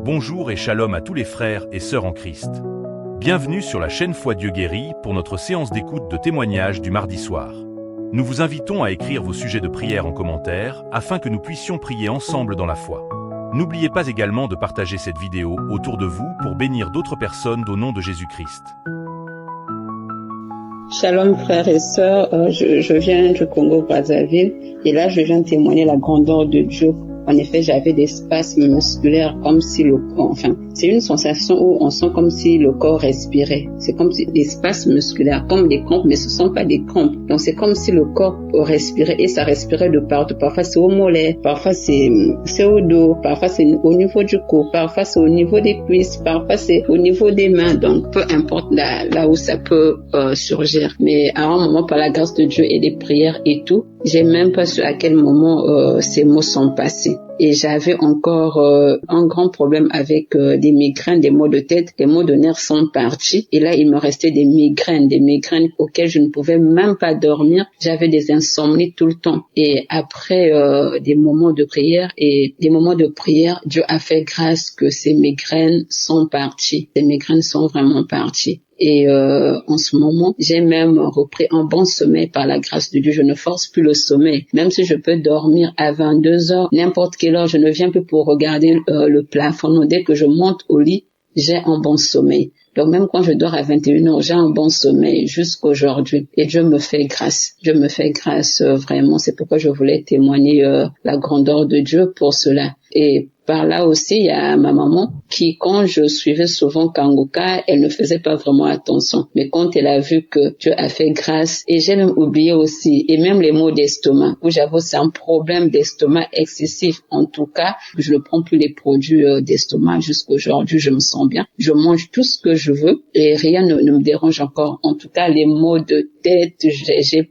Bonjour et shalom à tous les frères et sœurs en Christ. Bienvenue sur la chaîne Foi Dieu guérit pour notre séance d'écoute de témoignages du mardi soir. Nous vous invitons à écrire vos sujets de prière en commentaire afin que nous puissions prier ensemble dans la foi. N'oubliez pas également de partager cette vidéo autour de vous pour bénir d'autres personnes au nom de Jésus-Christ. Shalom frères et sœurs, je viens du Congo-Brazzaville et là je viens témoigner la grandeur de Dieu. En effet, j'avais des spasmes musculaires comme si c'est une sensation où on sent comme si le corps respirait. C'est comme si des spasmes musculaires, comme des crampes, mais ce sont pas des crampes. Donc c'est comme si le corps respirait et ça respirait de partout. Parfois c'est au mollet, parfois c'est au dos, parfois c'est au niveau du cou, parfois c'est au niveau des cuisses, parfois c'est au niveau des mains. Donc peu importe là où ça peut surgir. Mais à un moment, par la grâce de Dieu et des prières et tout, j'ai même pas su à quel moment ces mots sont passés. Et j'avais encore un grand problème avec des migraines, des maux de tête, les maux de nerfs sont partis. Et là, il me restait des migraines auxquelles je ne pouvais même pas dormir. J'avais des insomnies tout le temps. Et après des moments de prière, Dieu a fait grâce que ces migraines sont parties. Ces migraines sont vraiment parties. Et en ce moment, j'ai même repris un bon sommeil par la grâce de Dieu. Je ne force plus le sommeil. Même si je peux dormir à 22 heures, n'importe quelle heure, je ne viens plus pour regarder le plafond. Non, dès que je monte au lit, j'ai un bon sommeil. Donc même quand je dors à 21 heures, j'ai un bon sommeil jusqu'aujourd'hui. Et Dieu me fait grâce. Dieu me fait grâce vraiment. C'est pourquoi je voulais témoigner la grandeur de Dieu pour cela. Et par là aussi, il y a ma maman qui, quand je suivais souvent Kangoka, elle ne faisait pas vraiment attention. Mais quand elle a vu que Dieu a fait grâce, et j'ai même oublié aussi, et même les maux d'estomac, où j'avais aussi un problème d'estomac excessif. En tout cas, je ne prends plus les produits d'estomac jusqu'aujourd'hui, je me sens bien. Je mange tout ce que je veux et rien ne me dérange encore. En tout cas, les maux de tête, j'ai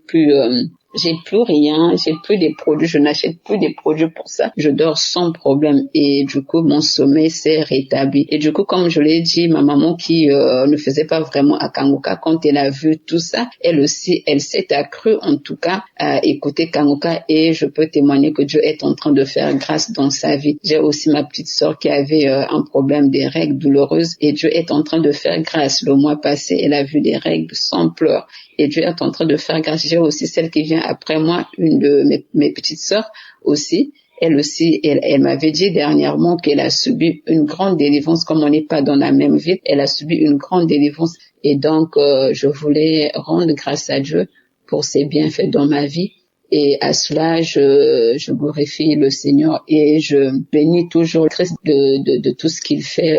plus rien, j'ai plus des produits, je n'achète plus des produits pour ça. Je dors sans problème et du coup, mon sommeil s'est rétabli. Et du coup, comme je l'ai dit, ma maman qui ne faisait pas vraiment à Kangoka, quand elle a vu tout ça, elle aussi, elle s'est accrue en tout cas à écouter Kangoka et je peux témoigner que Dieu est en train de faire grâce dans sa vie. J'ai aussi ma petite sœur qui avait un problème des règles douloureuses et Dieu est en train de faire grâce. Le mois passé, elle a vu des règles sans pleurs. Et Dieu est en train de faire grâce. J'ai aussi celle qui vient après moi, une de mes petites sœurs aussi. Elle aussi, elle m'avait dit dernièrement qu'elle a subi une grande délivrance. Comme on n'est pas dans la même ville, elle a subi une grande délivrance. Et donc, je voulais rendre grâce à Dieu pour ses bienfaits dans ma vie. Et à cela, je glorifie le Seigneur et je bénis toujours Christ de tout ce qu'il fait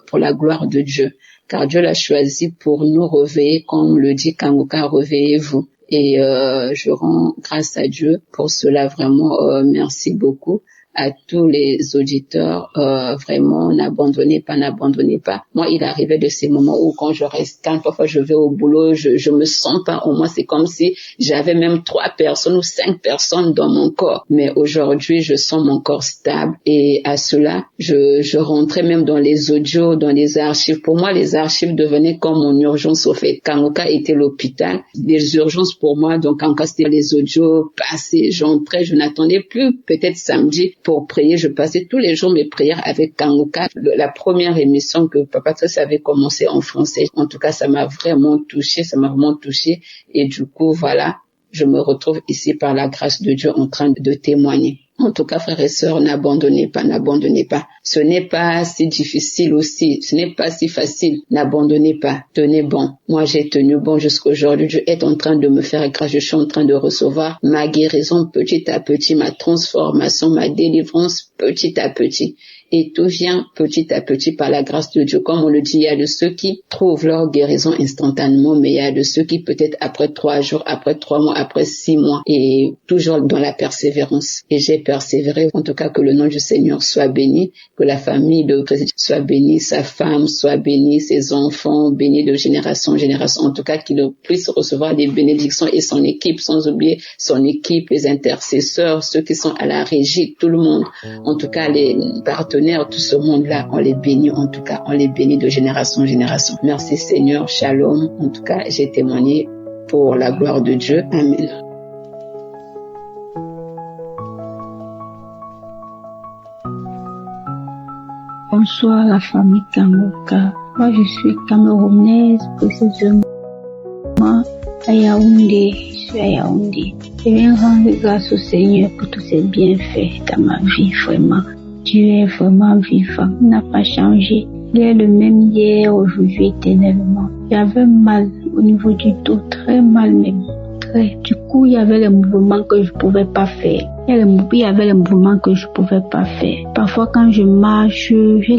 pour la gloire de Dieu. Car Dieu l'a choisi pour nous réveiller, comme le dit Kangoka, réveillez-vous. Et je rends grâce à Dieu pour cela, vraiment, merci beaucoup à tous les auditeurs, vraiment, n'abandonnez pas. Moi, il arrivait de ces moments où quand je reste calme, parfois je vais au boulot, je me sens pas, au moins c'est comme si j'avais même 3 personnes ou 5 personnes dans mon corps. Mais aujourd'hui, je sens mon corps stable et à cela, je rentrais même dans les audios, dans les archives. Pour moi, les archives devenaient comme mon urgence au fait. Kangoka était l'hôpital, les urgences pour moi, donc Kangoka c'était les audios passés, j'entrais, je n'attendais plus peut-être samedi pour prier, je passais tous les jours mes prières avec Kangoka. La première émission que Papa Trace avait commencé en français, en tout cas ça m'a vraiment touché et du coup voilà, je me retrouve ici par la grâce de Dieu en train de témoigner. En tout cas, frères et sœurs, n'abandonnez pas. Ce n'est pas si difficile aussi, ce n'est pas si facile. N'abandonnez pas, tenez bon. Moi, j'ai tenu bon jusqu'aujourd'hui. Dieu est en train de me faire grâce. Je suis en train de recevoir ma guérison petit à petit, ma transformation, ma délivrance petit à petit. Et tout vient petit à petit par la grâce de Dieu. Comme on le dit, il y a de ceux qui trouvent leur guérison instantanément, mais il y a de ceux qui peut-être après 3 jours, après 3 mois, après 6 mois, et toujours dans la persévérance. Et j'ai persévéré. En tout cas, que le nom du Seigneur soit béni, que la famille de Christ soit bénie, sa femme soit bénie, ses enfants bénis de génération en génération. En tout cas, qu'il puisse recevoir des bénédictions et son équipe, sans oublier son équipe, les intercesseurs, ceux qui sont à la régie, tout le monde. En tout cas, les partenaires, tout ce monde-là, on les bénit, en tout cas, on les bénit de génération en génération. Merci Seigneur, shalom. En tout cas, j'ai témoigné pour la gloire de Dieu. Amen. Bonsoir la famille Kangoka. Moi je suis camerounaise, précisément à Yaoundé. Je suis à Yaoundé. Je viens rendre grâce au Seigneur pour tous ses bienfaits dans ma vie, vraiment. Dieu est vraiment vivant, il n'a pas changé. Il est le même hier, aujourd'hui, éternellement. J'avais mal au niveau du dos, très mal même. Du coup, il y avait les mouvements que je pouvais pas faire. Il y avait les mouvements que je pouvais pas faire. Parfois, quand je marche, j'avais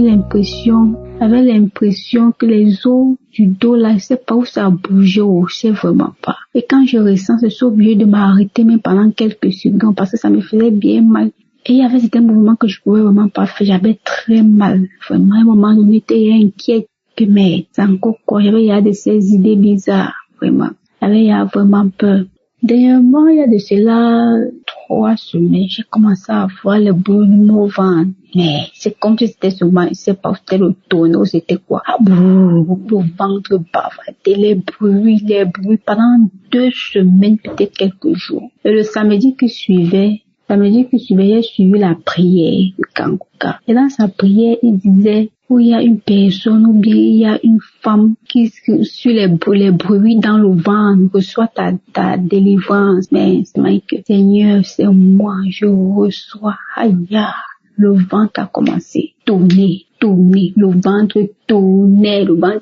l'impression que les os du dos, là, je sais pas où ça a bougé, je sais vraiment pas. Et quand je ressens, je suis obligée de m'arrêter même pendant quelques secondes parce que ça me faisait bien mal. Et il y avait certains mouvements que je pouvais vraiment pas faire. J'avais très mal. Vraiment, à un moment donné, j'étais inquiète que, mais, c'est encore quoi? Il y a de ces idées bizarres, vraiment. Il y a vraiment peur. Dernièrement, il y a de cela 3 semaines, j'ai commencé à avoir le brûlement au ventre. Mais c'est comme si c'était seulement, je sais pas, c'était le tonneau, c'était quoi? Le ventre bavardé, les bruits pendant 2 semaines, peut-être quelques jours. Et le samedi qui suivait, j'ai suivi la prière de Kangoka. Et dans sa prière, il disait, où il y a une personne ou bien il y a une femme qui sur les bruits dans le ventre reçoit ta délivrance. Mais c'est que Seigneur, c'est moi, je reçois. Aïe, le ventre a commencé à tourner. Le ventre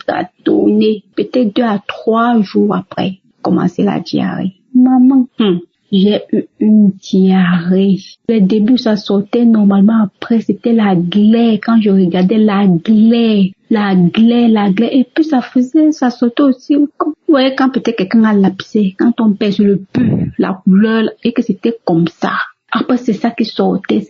a tourné. Peut-être 2 à 3 jours après, commencer la diarrhée. Maman, j'ai eu une diarrhée. Le début, ça sortait normalement. Après, c'était la glaire. Quand je regardais la glaire. Et puis, ça sortait aussi. Vous voyez, quand peut-être quelqu'un a lapsé, quand on pèse le pu, la couleur, et que c'était comme ça. Après, c'est ça qui sortait.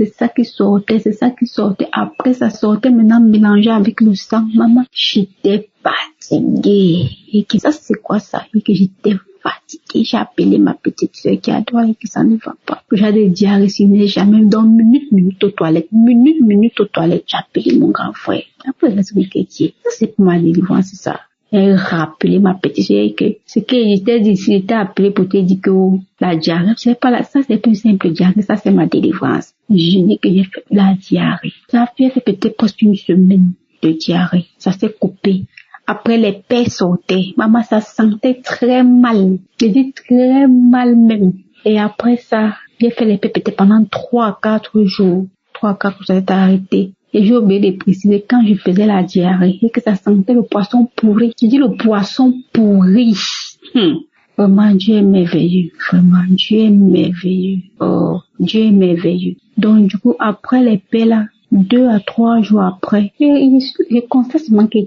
Après, ça sortait maintenant mélangé avec le sang. Maman, j'étais fatiguée. Et que ça, c'est quoi ça? Et que j'étais fatiguée. J'ai appelé ma petite soeur qui a droit et que ça ne va pas. J'ai des diarrhées, jamais dans minute aux toilettes. J'ai appelé mon grand frère. Après, ça c'est pour ma délivrance, c'est ça. J'ai rappelé ma petite soeur que ce que j'étais dit, j'étais appelé pour te dire que la diarrhée, c'est pas ça, c'est plus simple diarrhée, ça c'est ma délivrance. Je dis que j'ai fait la diarrhée. Ça a fait peut-être presque 1 semaine de diarrhée. Ça s'est coupé. Après, les paix sortaient. Maman, ça sentait très mal. Je dis très mal même. Et après ça, j'ai fait les paix peut-être pendant 3 à 4 jours. 3 à 4 jours, ça s'est arrêté. Et j'ai oublié de préciser quand je faisais la diarrhée et que ça sentait le poisson pourri. Je dis le poisson pourri. Vraiment, Dieu est merveilleux. Oh, Dieu est merveilleux. Donc, du coup, après les paix là, 2 à 3 jours après, je constate seulement que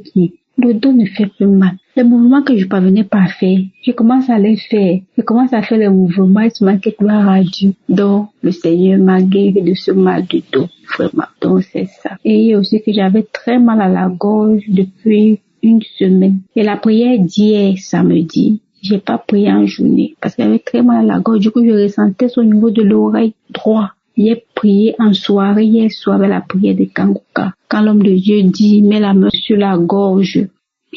le dos ne fait plus mal. Les mouvements que je parvenais pas à faire, je commence à les faire. Je commence à faire les mouvements et seulement que gloire à Dieu. Donc, le Seigneur m'a guéri de ce mal du dos. Vraiment. Donc, c'est ça. Et aussi que j'avais très mal à la gorge depuis 1 semaine. Et la prière d'hier, samedi, j'ai pas prié en journée parce que j'avais très mal à la gorge. Du coup, je ressentais ça au niveau de l'oreille droite. J'ai prié en soirée, hier soir, avec la prière de Kangoka. Quand l'homme de Dieu dit, mets la main sur la gorge,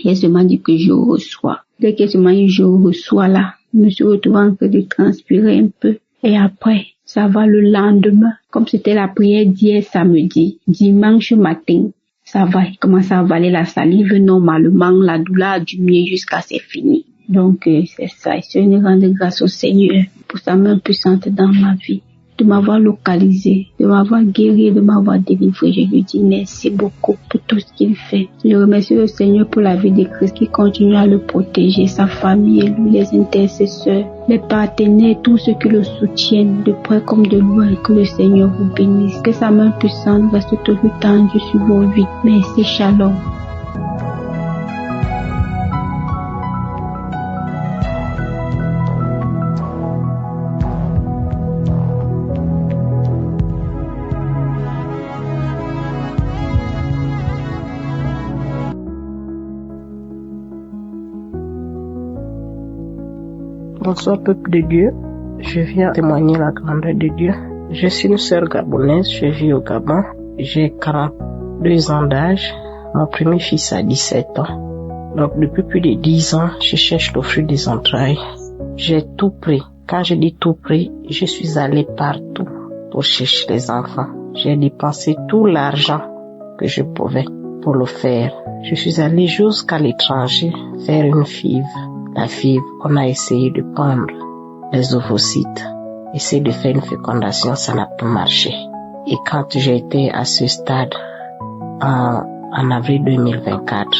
il seulement dit que je reçois. Dès que je reçois là, je me suis retrouvée en train de transpirer un peu. Et après, ça va le lendemain, comme c'était la prière d'hier samedi, dimanche matin, ça va, il commence à avaler la salive normalement, la douleur a diminué jusqu'à c'est fini. Donc, c'est ça. Je rends grâce au Seigneur pour sa main puissante dans ma vie, de m'avoir localisé, de m'avoir guéri, de m'avoir délivré. Je lui dis merci beaucoup pour tout ce qu'il fait. Je remercie le Seigneur pour la vie de Christ qui continue à le protéger, sa famille et lui, les intercesseurs, les partenaires, tous ceux qui le soutiennent, de près comme de loin. Que le Seigneur vous bénisse, que sa main puissante reste toujours tendue sur vos vies. Merci, shalom. Bonsoir peuple de Dieu, je viens témoigner la grandeur de Dieu. Je suis une sœur gabonaise, je vis au Gabon, j'ai 42 ans d'âge, mon premier fils a 17 ans. Donc depuis plus de 10 ans, je cherche le fruit des entrailles. J'ai tout pris. Quand je dis tout pris, je suis allée partout pour chercher les enfants. J'ai dépensé tout l'argent que je pouvais pour le faire. Je suis allée jusqu'à l'étranger faire une FIV. La FIV, on a essayé de prendre les ovocytes, essayer de faire une fécondation, ça n'a pas marché. Et quand j'ai été à ce stade, en avril 2024,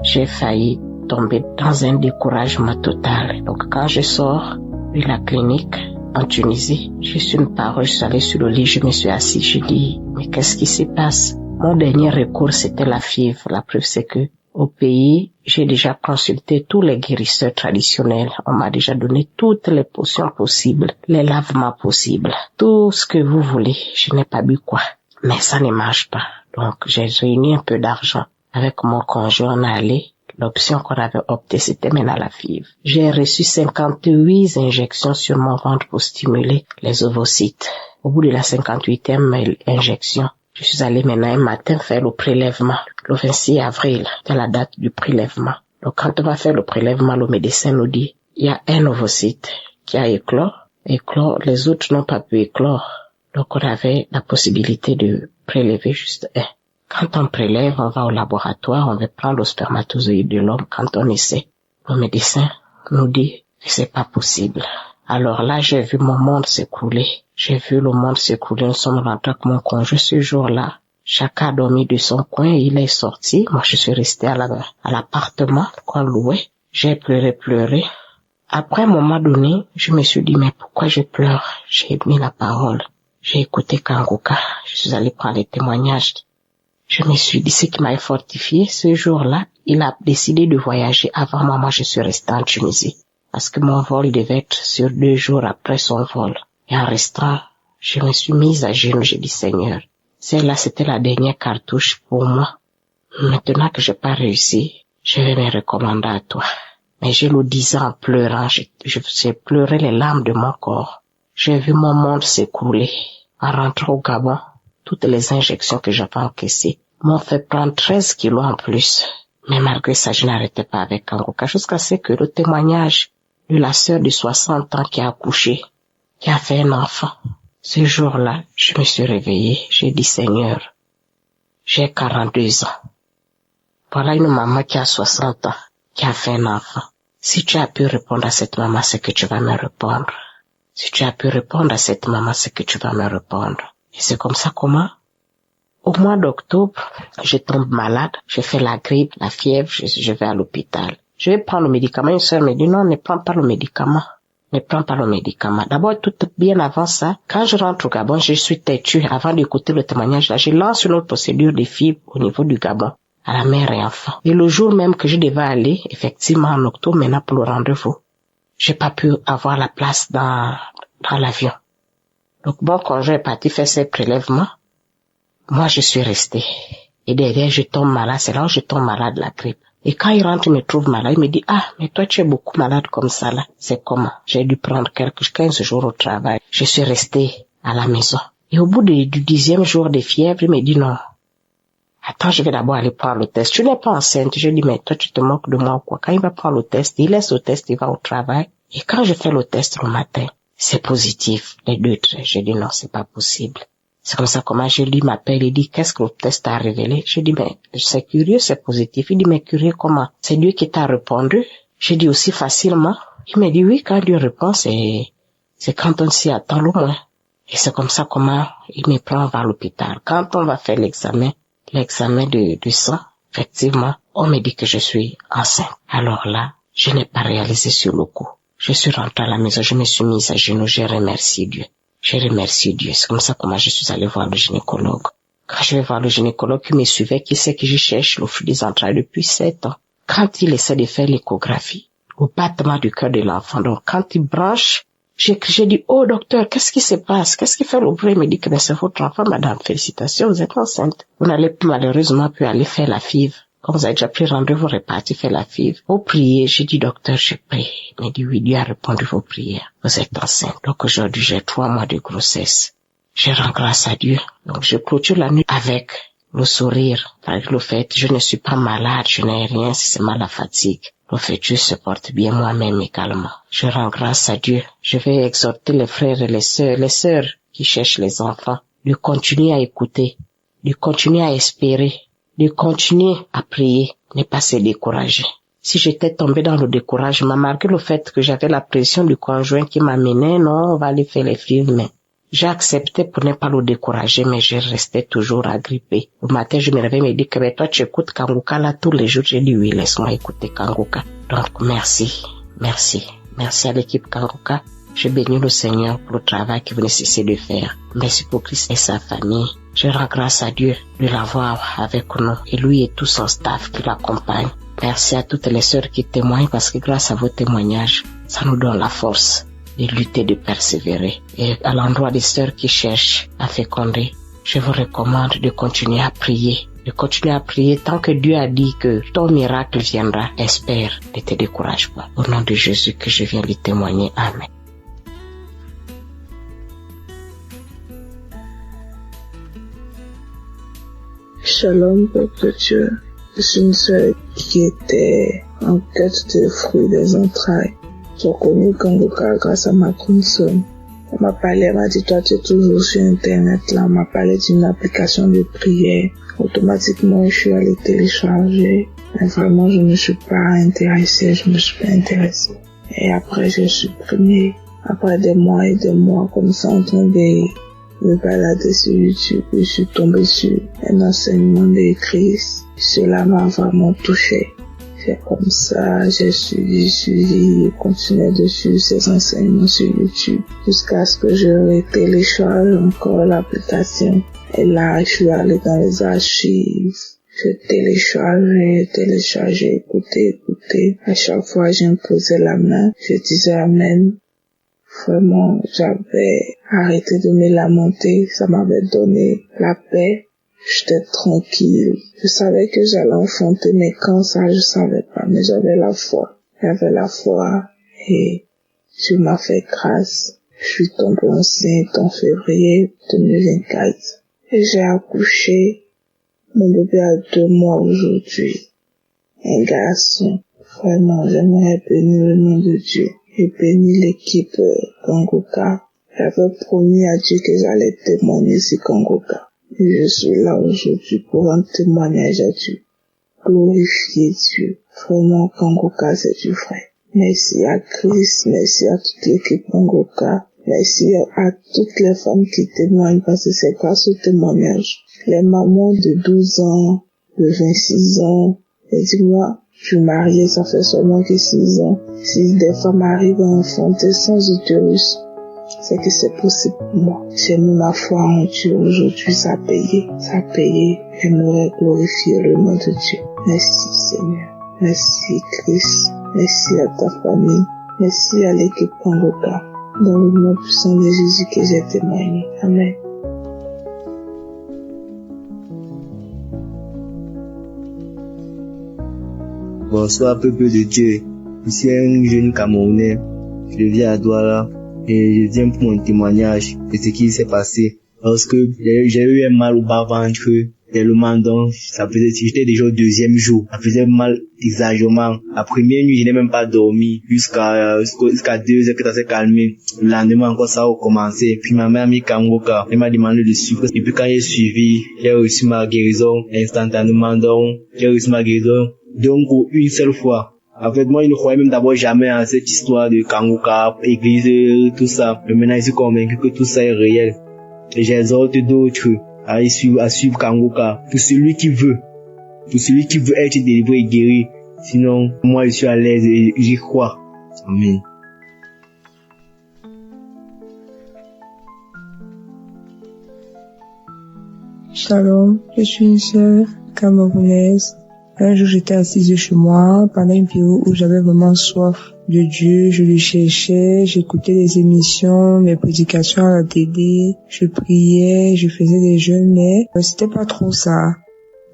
j'ai failli tomber dans un découragement total. Donc quand je sors de la clinique en Tunisie, je suis une parole, je suis allée sur le lit, je me suis assise, je dis, mais qu'est-ce qui se passe? Mon dernier recours, c'était la FIV. La preuve, c'est que au pays, j'ai déjà consulté tous les guérisseurs traditionnels. On m'a déjà donné toutes les potions possibles, les lavements possibles, tout ce que vous voulez. Je n'ai pas bu quoi. Mais ça ne marche pas. Donc, j'ai réuni un peu d'argent. Avec mon conjoint, on est allé. L'option qu'on avait optée, c'était maintenant la FIV. J'ai reçu 58 injections sur mon ventre pour stimuler les ovocytes. Au bout de la 58e injection, je suis allée maintenant un matin faire le prélèvement. Le 26 avril, c'est la date du prélèvement. Donc quand on va faire le prélèvement, le médecin nous dit, il y a un ovocyte qui a éclos, les autres n'ont pas pu éclore. Donc on avait la possibilité de prélever juste un. Quand on prélève, on va au laboratoire, on va prendre le spermatozoïde de l'homme. Quand on essaie, le médecin nous dit que c'est pas possible. Alors là, j'ai vu mon monde s'écrouler. J'ai vu le monde s'écrouler. Nous sommes rentrés avec mon conjoint ce jour-là. Chacun a dormi de son coin. Il est sorti. Moi, je suis restée à l'appartement qu'on louait. J'ai pleuré. Après un moment donné, je me suis dit, mais pourquoi je pleure? J'ai mis la parole. J'ai écouté Kangoka. Je suis allée prendre les témoignages. Je me suis dit, ce qui m'a fortifié ce jour-là, il a décidé de voyager. Avant moi, je suis restée en Tunisie. Parce que mon vol devait être sur 2 jours après son vol. Et en restant, je me suis mise à genoux, j'ai dit, Seigneur, celle-là, c'était la dernière cartouche pour moi. Maintenant que j'ai pas réussi, je vais me recommander à toi. Mais je le disais en pleurant, j'ai pleuré les larmes de mon corps. J'ai vu mon monde s'écrouler. En rentrant au Gabon, toutes les injections que j'avais encaissées m'ont fait prendre 13 kilos en plus. Mais malgré ça, je n'arrêtais pas avec Kangoka jusqu'à ce que le témoignage de la sœur de 60 ans qui a accouché, qui a fait un enfant. Ce jour-là, je me suis réveillée, j'ai dit, Seigneur, j'ai 42 ans. Voilà une maman qui a 60 ans, qui a fait un enfant. Si tu as pu répondre à cette maman, c'est que tu vas me répondre. Si tu as pu répondre à cette maman, c'est que tu vas me répondre. Et c'est comme ça comment? Au mois d'octobre, je tombe malade, je fais la grippe, la fièvre, je vais à l'hôpital. Je vais prendre le médicament. Une sœur me dit, non, ne prends pas le médicament. Ne prends pas le médicament. D'abord, tout bien avant ça, quand je rentre au Gabon, je suis têtue. Avant d'écouter le témoignage là, je lance une autre procédure de FIV au niveau du Gabon, à la mère et enfant. Et le jour même que je devais aller, effectivement, en octobre, maintenant pour le rendez-vous, j'ai pas pu avoir la place dans l'avion. Donc, bon, quand j'ai parti faire ces prélèvements, moi, je suis restée. Et derrière, je tombe malade. C'est là où je tombe malade de la grippe. Et quand il rentre, il me trouve malade. Il me dit, ah, mais toi, tu es beaucoup malade comme ça, là. C'est comment? J'ai dû prendre 15 jours au travail. Je suis restée à la maison. Et au bout du 10e jour de fièvre, il me dit, non. Attends, je vais d'abord aller prendre le test. Tu n'es pas enceinte. Je dis, mais toi, tu te moques de moi ou quoi? Quand il va prendre le test, il laisse le test, il va au travail. Et quand je fais le test le matin, c'est positif. Les 2 traits. Je dis, non, c'est pas possible. C'est comme ça, comment lui m'appelle, il dit, qu'est-ce que le test a révélé? Je dis, mais c'est curieux, c'est positif. Il dit, mais curieux comment? C'est Dieu qui t'a répondu? Je dis aussi facilement. Il me dit, oui, quand Dieu répond, c'est quand on s'y attend le moins. Et c'est comme ça comment il me prend vers l'hôpital. Quand on va faire l'examen de sang, effectivement, on me dit que je suis enceinte. Alors là, je n'ai pas réalisé sur le coup. Je suis rentrée à la maison, je me suis mise à genoux, j'ai remercié Dieu. Je remercie Dieu. C'est comme ça comment je suis allée voir le gynécologue. Quand je vais voir le gynécologue qui me suivait, qui sait que je cherche le fruit des entrailles depuis 7 ans. Quand il essaie de faire l'échographie, au battement du cœur de l'enfant, donc quand il branche, j'ai dit, oh docteur, qu'est-ce qui se passe? Qu'est-ce qui fait le bruit? Il me dit que c'est votre enfant, madame, félicitations, vous êtes enceinte. Vous n'allez malheureusement plus aller faire la FIV. Comme vous avez déjà pris rendez-vous, reparti faire la FIV. Vous priez, j'ai dit, docteur, je prie. Il m'a dit, oui, Dieu a répondu vos prières. Vous êtes enceinte. Donc aujourd'hui, j'ai 3 mois de grossesse. Je rends grâce à Dieu. Donc je clôture la nuit avec le sourire. Avec le fait, je ne suis pas malade, je n'ai rien, si c'est mal la fatigue. Le fait, Dieu se porte bien moi-même également. Je rends grâce à Dieu. Je vais exhorter les frères et les sœurs qui cherchent les enfants, de continuer à écouter, de continuer à espérer, de continuer à prier, ne pas se décourager. Si j'étais tombée dans le découragement, malgré le fait que j'avais la pression du conjoint qui m'amenait, non, on va aller faire les films, mais j'ai accepté pour ne pas le décourager, mais je restais toujours agrippée. Le matin, je me réveille et me dis que mais toi, tu écoutes Kanguka là tous les jours. J'ai dit oui, laisse-moi écouter Kanguka. Donc, merci à l'équipe Kanguka. Je bénis le Seigneur pour le travail que vous ne cessez de faire. Merci pour Christ et sa famille. Je rends grâce à Dieu de l'avoir avec nous et lui et tout son staff qui l'accompagne. Merci à toutes les sœurs qui témoignent parce que grâce à vos témoignages, ça nous donne la force de lutter, de persévérer. Et à l'endroit des sœurs qui cherchent à féconder, je vous recommande de continuer à prier. De continuer à prier tant que Dieu a dit que ton miracle viendra. Espère, ne te décourage pas. Au nom de Jésus que je viens lui témoigner. Amen. Shalom, peuple de Dieu. Je suis une sœur qui était en quête de fruits des entrailles. J'ai connu Kanguka grâce à ma grande sœur. Elle m'a parlé, elle m'a dit, toi tu es toujours sur internet là, on m'a parlé d'une application de prière. Automatiquement, je suis allée télécharger. Mais vraiment, je ne suis pas intéressée. Et après, j'ai supprimé. Après des mois et des mois comme ça, en train de me balader sur YouTube, je suis tombée sur un enseignement de Christ. Cela m'a vraiment touchée. C'est comme ça, j'ai suivi, continué de suivre ces enseignements sur YouTube jusqu'à ce que je télécharge encore l'application. Et là, je suis allée dans les archives. Je téléchargeais, écoutais. À chaque fois, j'imposais la main. Je disais Amen. Vraiment, j'avais arrêté de me lamenter. Ça m'avait donné la paix. J'étais tranquille. Je savais que j'allais enfanter, mais quand ça, je savais pas. Mais j'avais la foi. Et Dieu m'a fait grâce. Je suis tombée enceinte en février 2024. Et j'ai accouché. Mon bébé a 2 mois aujourd'hui. Un garçon. Vraiment, j'aimerais bénir le nom de Dieu. Et bénir l'équipe Kanguka. J'avais promis à Dieu que j'allais témoigner sur Kanguka. Et je suis là aujourd'hui pour un témoignage à Dieu. Glorifier Dieu. Vraiment, Kanguka, c'est du vrai. Merci à Christ, merci à toute l'équipe Kanguka. Merci à toutes les femmes qui témoignent parce que c'est grâce au témoignage. Les mamans de 12 ans, de 26 ans, et dis-moi, je suis mariée, ça fait seulement que 6 ans. Si des femmes arrivent à enfanter sans utérus, c'est que c'est possible pour moi. J'ai mis ma foi en Dieu aujourd'hui, ça a payé. J'aimerais glorifier le nom de Dieu. Merci Seigneur, merci Christ, merci à ta famille, merci à l'équipe Kanguka. Dans le nom puissant de Jésus que j'ai témoigné. Amen. Bonsoir peuple de Dieu. Je suis un jeune Camerounais. Je viens à Douala et je viens pour mon témoignage de ce qui s'est passé. Parce que j'ai eu un mal au bas-ventre, tellement donc j'étais déjà au 2e jour. Ça faisait mal exagérément. La première nuit, je n'ai même pas dormi jusqu'à 2 heures que ça s'est calmé. Le lendemain encore ça a recommencé. Puis ma mère a mis Kanguka. Elle m'a demandé de suivre. Et puis quand j'ai suivi, j'ai reçu ma guérison instantanément. Donc une seule fois. En fait, moi, je ne croyais même d'abord jamais à cette histoire de Kanguka, église, tout ça. Mais maintenant, je suis convaincu que tout ça est réel. Et j'exhorte d'autres à suivre Kanguka. Pour celui qui veut être délivré et guéri. Sinon, moi, je suis à l'aise et j'y crois. Amen. Shalom, je suis une sœur camerounaise. Un jour, j'étais assise chez moi pendant une période où j'avais vraiment soif de Dieu. Je le cherchais, j'écoutais les émissions, mes prédications à la télé, je priais, je faisais des jeûnes, mais c'était pas trop ça.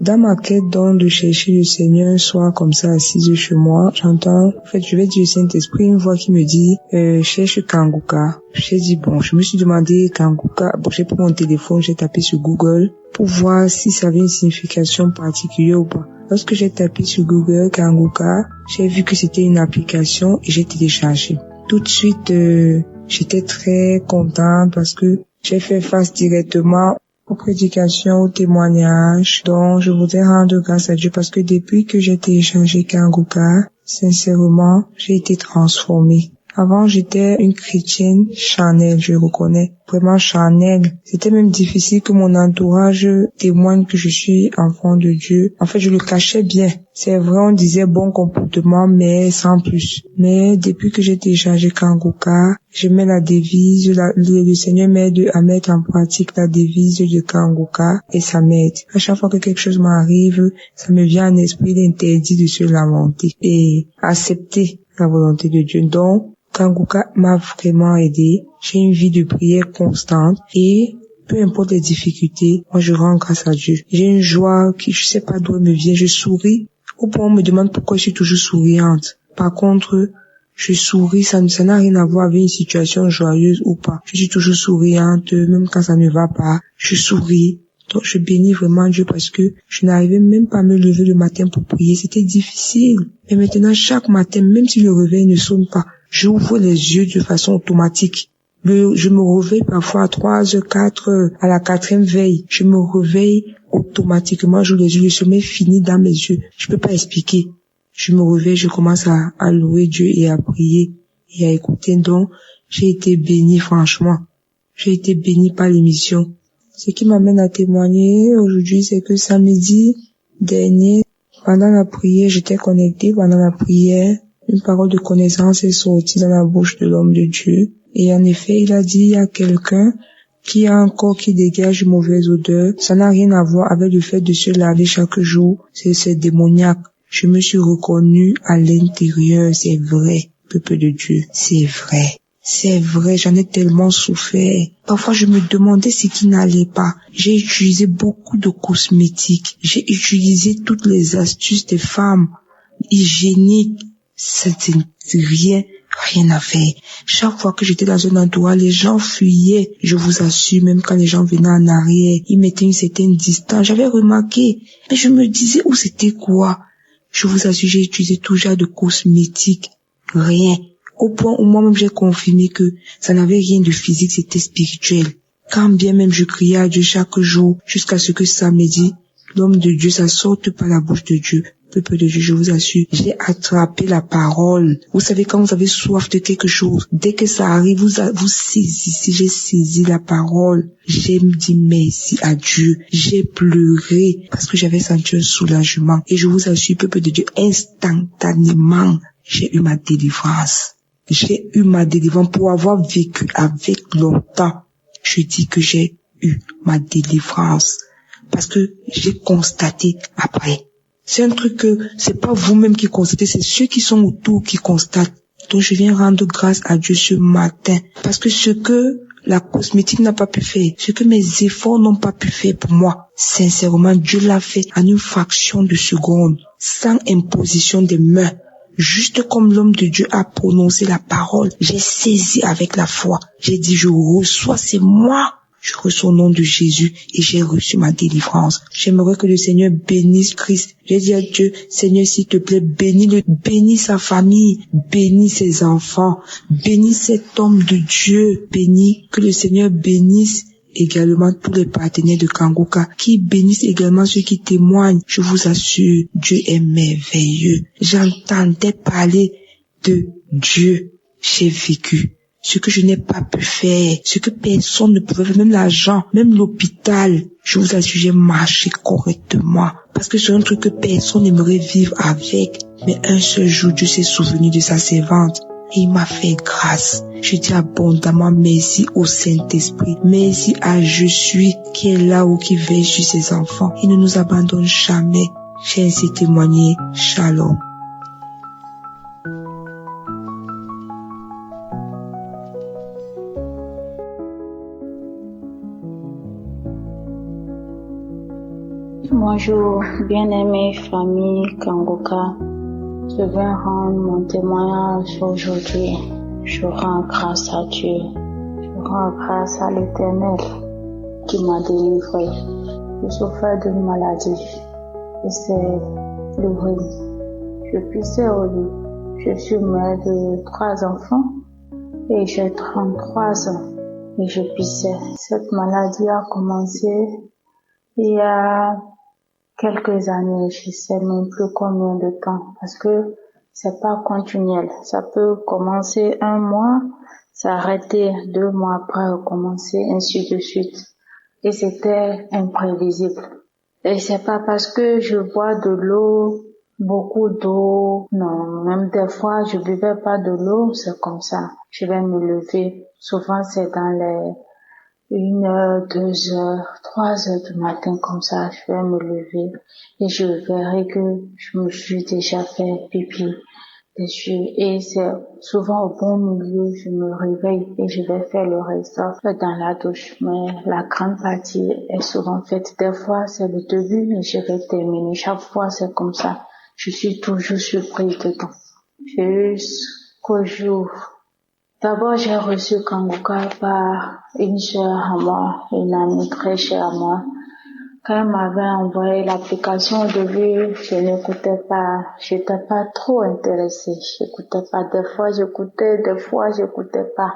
Dans ma quête donc de chercher le Seigneur un soir comme ça assise chez moi, j'entends, en fait, je vais dire Saint-Esprit, une voix qui me dit, cherche Kanguka. J'ai dit bon, je me suis demandé Kanguka, bon, j'ai pris mon téléphone, j'ai tapé sur Google pour voir si ça avait une signification particulière ou pas. Lorsque j'ai tapé sur Google Kanguka, j'ai vu que c'était une application et j'ai téléchargé. Tout de suite, j'étais très contente parce que j'ai fait face directement aux prédications, aux témoignages, dont je voudrais rendre grâce à Dieu parce que depuis que j'ai téléchargé Kanguka, sincèrement, j'ai été transformée. Avant, j'étais une chrétienne charnelle, je reconnais, vraiment charnelle. C'était même difficile que mon entourage témoigne que je suis enfant de Dieu. En fait, je le cachais bien. C'est vrai, on disait bon comportement, mais sans plus. Mais depuis que j'ai téléchargé Kanguka, je mets la devise, le Seigneur m'aide à mettre en pratique la devise de Kanguka et ça m'aide. À chaque fois que quelque chose m'arrive, ça me vient en esprit l'interdit de se lamenter et accepter la volonté de Dieu. Donc, Kanguka m'a vraiment aidé. J'ai une vie de prière constante et peu importe les difficultés, moi je rends grâce à Dieu. J'ai une joie qui je sais pas d'où elle me vient. Je souris. Au point où on me demande pourquoi je suis toujours souriante. Par contre, je souris, ça n'a rien à voir avec une situation joyeuse ou pas. Je suis toujours souriante, même quand ça ne va pas. Je souris. Donc je bénis vraiment Dieu parce que je n'arrivais même pas à me lever le matin pour prier. C'était difficile. Et maintenant, chaque matin, même si le réveil ne sonne pas, j'ouvre les yeux de façon automatique. Je me réveille parfois à 3h, 4h, à la 4e veille. Je me réveille automatiquement, j'ouvre les yeux, le sommeil finit dans mes yeux. Je peux pas expliquer. Je me réveille, je commence à louer Dieu et à prier et à écouter. Donc, j'ai été bénie, franchement. J'ai été bénie par l'émission. Ce qui m'amène à témoigner aujourd'hui, c'est que samedi dernier, pendant la prière, j'étais connectée pendant la prière. Une parole de connaissance est sortie dans la bouche de l'homme de Dieu. Et en effet, il a dit, il y a quelqu'un qui a un corps qui dégage une mauvaise odeur. Ça n'a rien à voir avec le fait de se laver chaque jour. C'est démoniaque. Je me suis reconnue à l'intérieur. C'est vrai, peuple de Dieu. C'est vrai. C'est vrai, j'en ai tellement souffert. Parfois, je me demandais ce qui n'allait pas. J'ai utilisé beaucoup de cosmétiques. J'ai utilisé toutes les astuces des femmes hygiéniques. C'était rien à faire. Chaque fois que j'étais dans un endroit, les gens fuyaient. Je vous assure, même quand les gens venaient en arrière, ils mettaient une certaine distance. J'avais remarqué, mais je me disais où c'était quoi. Je vous assure, j'ai utilisé tout genre de cosmétiques. Rien. Au point où moi-même j'ai confirmé que ça n'avait rien de physique, c'était spirituel. Quand bien même je criais à Dieu chaque jour, jusqu'à ce que samedi, l'homme de Dieu, ça sorte par la bouche de Dieu. Peuple de Dieu, je vous assure, j'ai attrapé la parole. Vous savez, quand vous avez soif de quelque chose, dès que ça arrive, vous saisissez, j'ai saisi la parole. J'ai dit merci à Dieu. J'ai pleuré parce que j'avais senti un soulagement. Et je vous assure, peuple de Dieu, instantanément, j'ai eu ma délivrance. J'ai eu ma délivrance pour avoir vécu avec longtemps. Je dis que j'ai eu ma délivrance parce que j'ai constaté après. C'est un truc que c'est pas vous-même qui constatez, c'est ceux qui sont autour qui constatent. Donc je viens rendre grâce à Dieu ce matin parce que ce que la cosmétique n'a pas pu faire, ce que mes efforts n'ont pas pu faire pour moi, sincèrement, Dieu l'a fait en une fraction de seconde, sans imposition des mains. Juste comme l'homme de Dieu a prononcé la parole, j'ai saisi avec la foi. J'ai dit, je reçois, c'est moi. Je reçois au nom de Jésus et j'ai reçu ma délivrance. J'aimerais que le Seigneur bénisse Christ. J'ai dit à Dieu, Seigneur, s'il te plaît, bénis sa famille, bénis ses enfants, bénis cet homme de Dieu, bénis, que le Seigneur bénisse également tous les partenaires de Kanguka, qui bénissent également ceux qui témoignent. Je vous assure, Dieu est merveilleux. J'entendais parler de Dieu. J'ai vécu ce que je n'ai pas pu faire, ce que personne ne pouvait faire, même l'argent, même l'hôpital. Je vous assure, j'ai marché correctement. Parce que c'est un truc que personne n'aimerait vivre avec. Mais un seul jour, Dieu s'est souvenu de sa servante. Et il m'a fait grâce. Je dis abondamment merci au Saint-Esprit. Merci à Je suis qui est là ou qui veille sur ses enfants. Il ne nous abandonne jamais. J'ai ainsi témoigné. Shalom. Bonjour, bien-aimée famille Kanguka. Je viens rendre mon témoignage aujourd'hui. Je rends grâce à Dieu. Je rends grâce à l'Éternel qui m'a délivré. Je souffrais d'une maladie. Et c'est le rhume. Je pissais au lit. Je suis mère de 3 enfants et j'ai 33 ans. et je pissais. Cette maladie a commencé il y a quelques années, je sais même plus combien de temps, parce que c'est pas continuel. Ça peut commencer 1 mois, s'arrêter 2 mois après recommencer, ainsi de suite. Et c'était imprévisible. Et c'est pas parce que je bois de l'eau, beaucoup d'eau, non, même des fois je buvais pas de l'eau, c'est comme ça. Je vais me lever, souvent c'est dans les 1h, 2h, 3h du matin comme ça, je vais me lever et je verrai que je me suis déjà fait pipi dessus et c'est souvent au bon milieu, je me réveille et je vais faire le reste dans la douche, mais la grande partie est souvent faite. Des fois c'est le début et je vais terminer, chaque fois c'est comme ça, je suis toujours surprise dedans. Jusqu'au jour. D'abord, j'ai reçu Kanguka par une sœur à moi, une amie très chère à moi. Quand elle m'avait envoyé l'application, au début, je n'écoutais pas, j'étais pas trop intéressée. J'écoutais pas, des fois j'écoutais, des fois j'écoutais pas.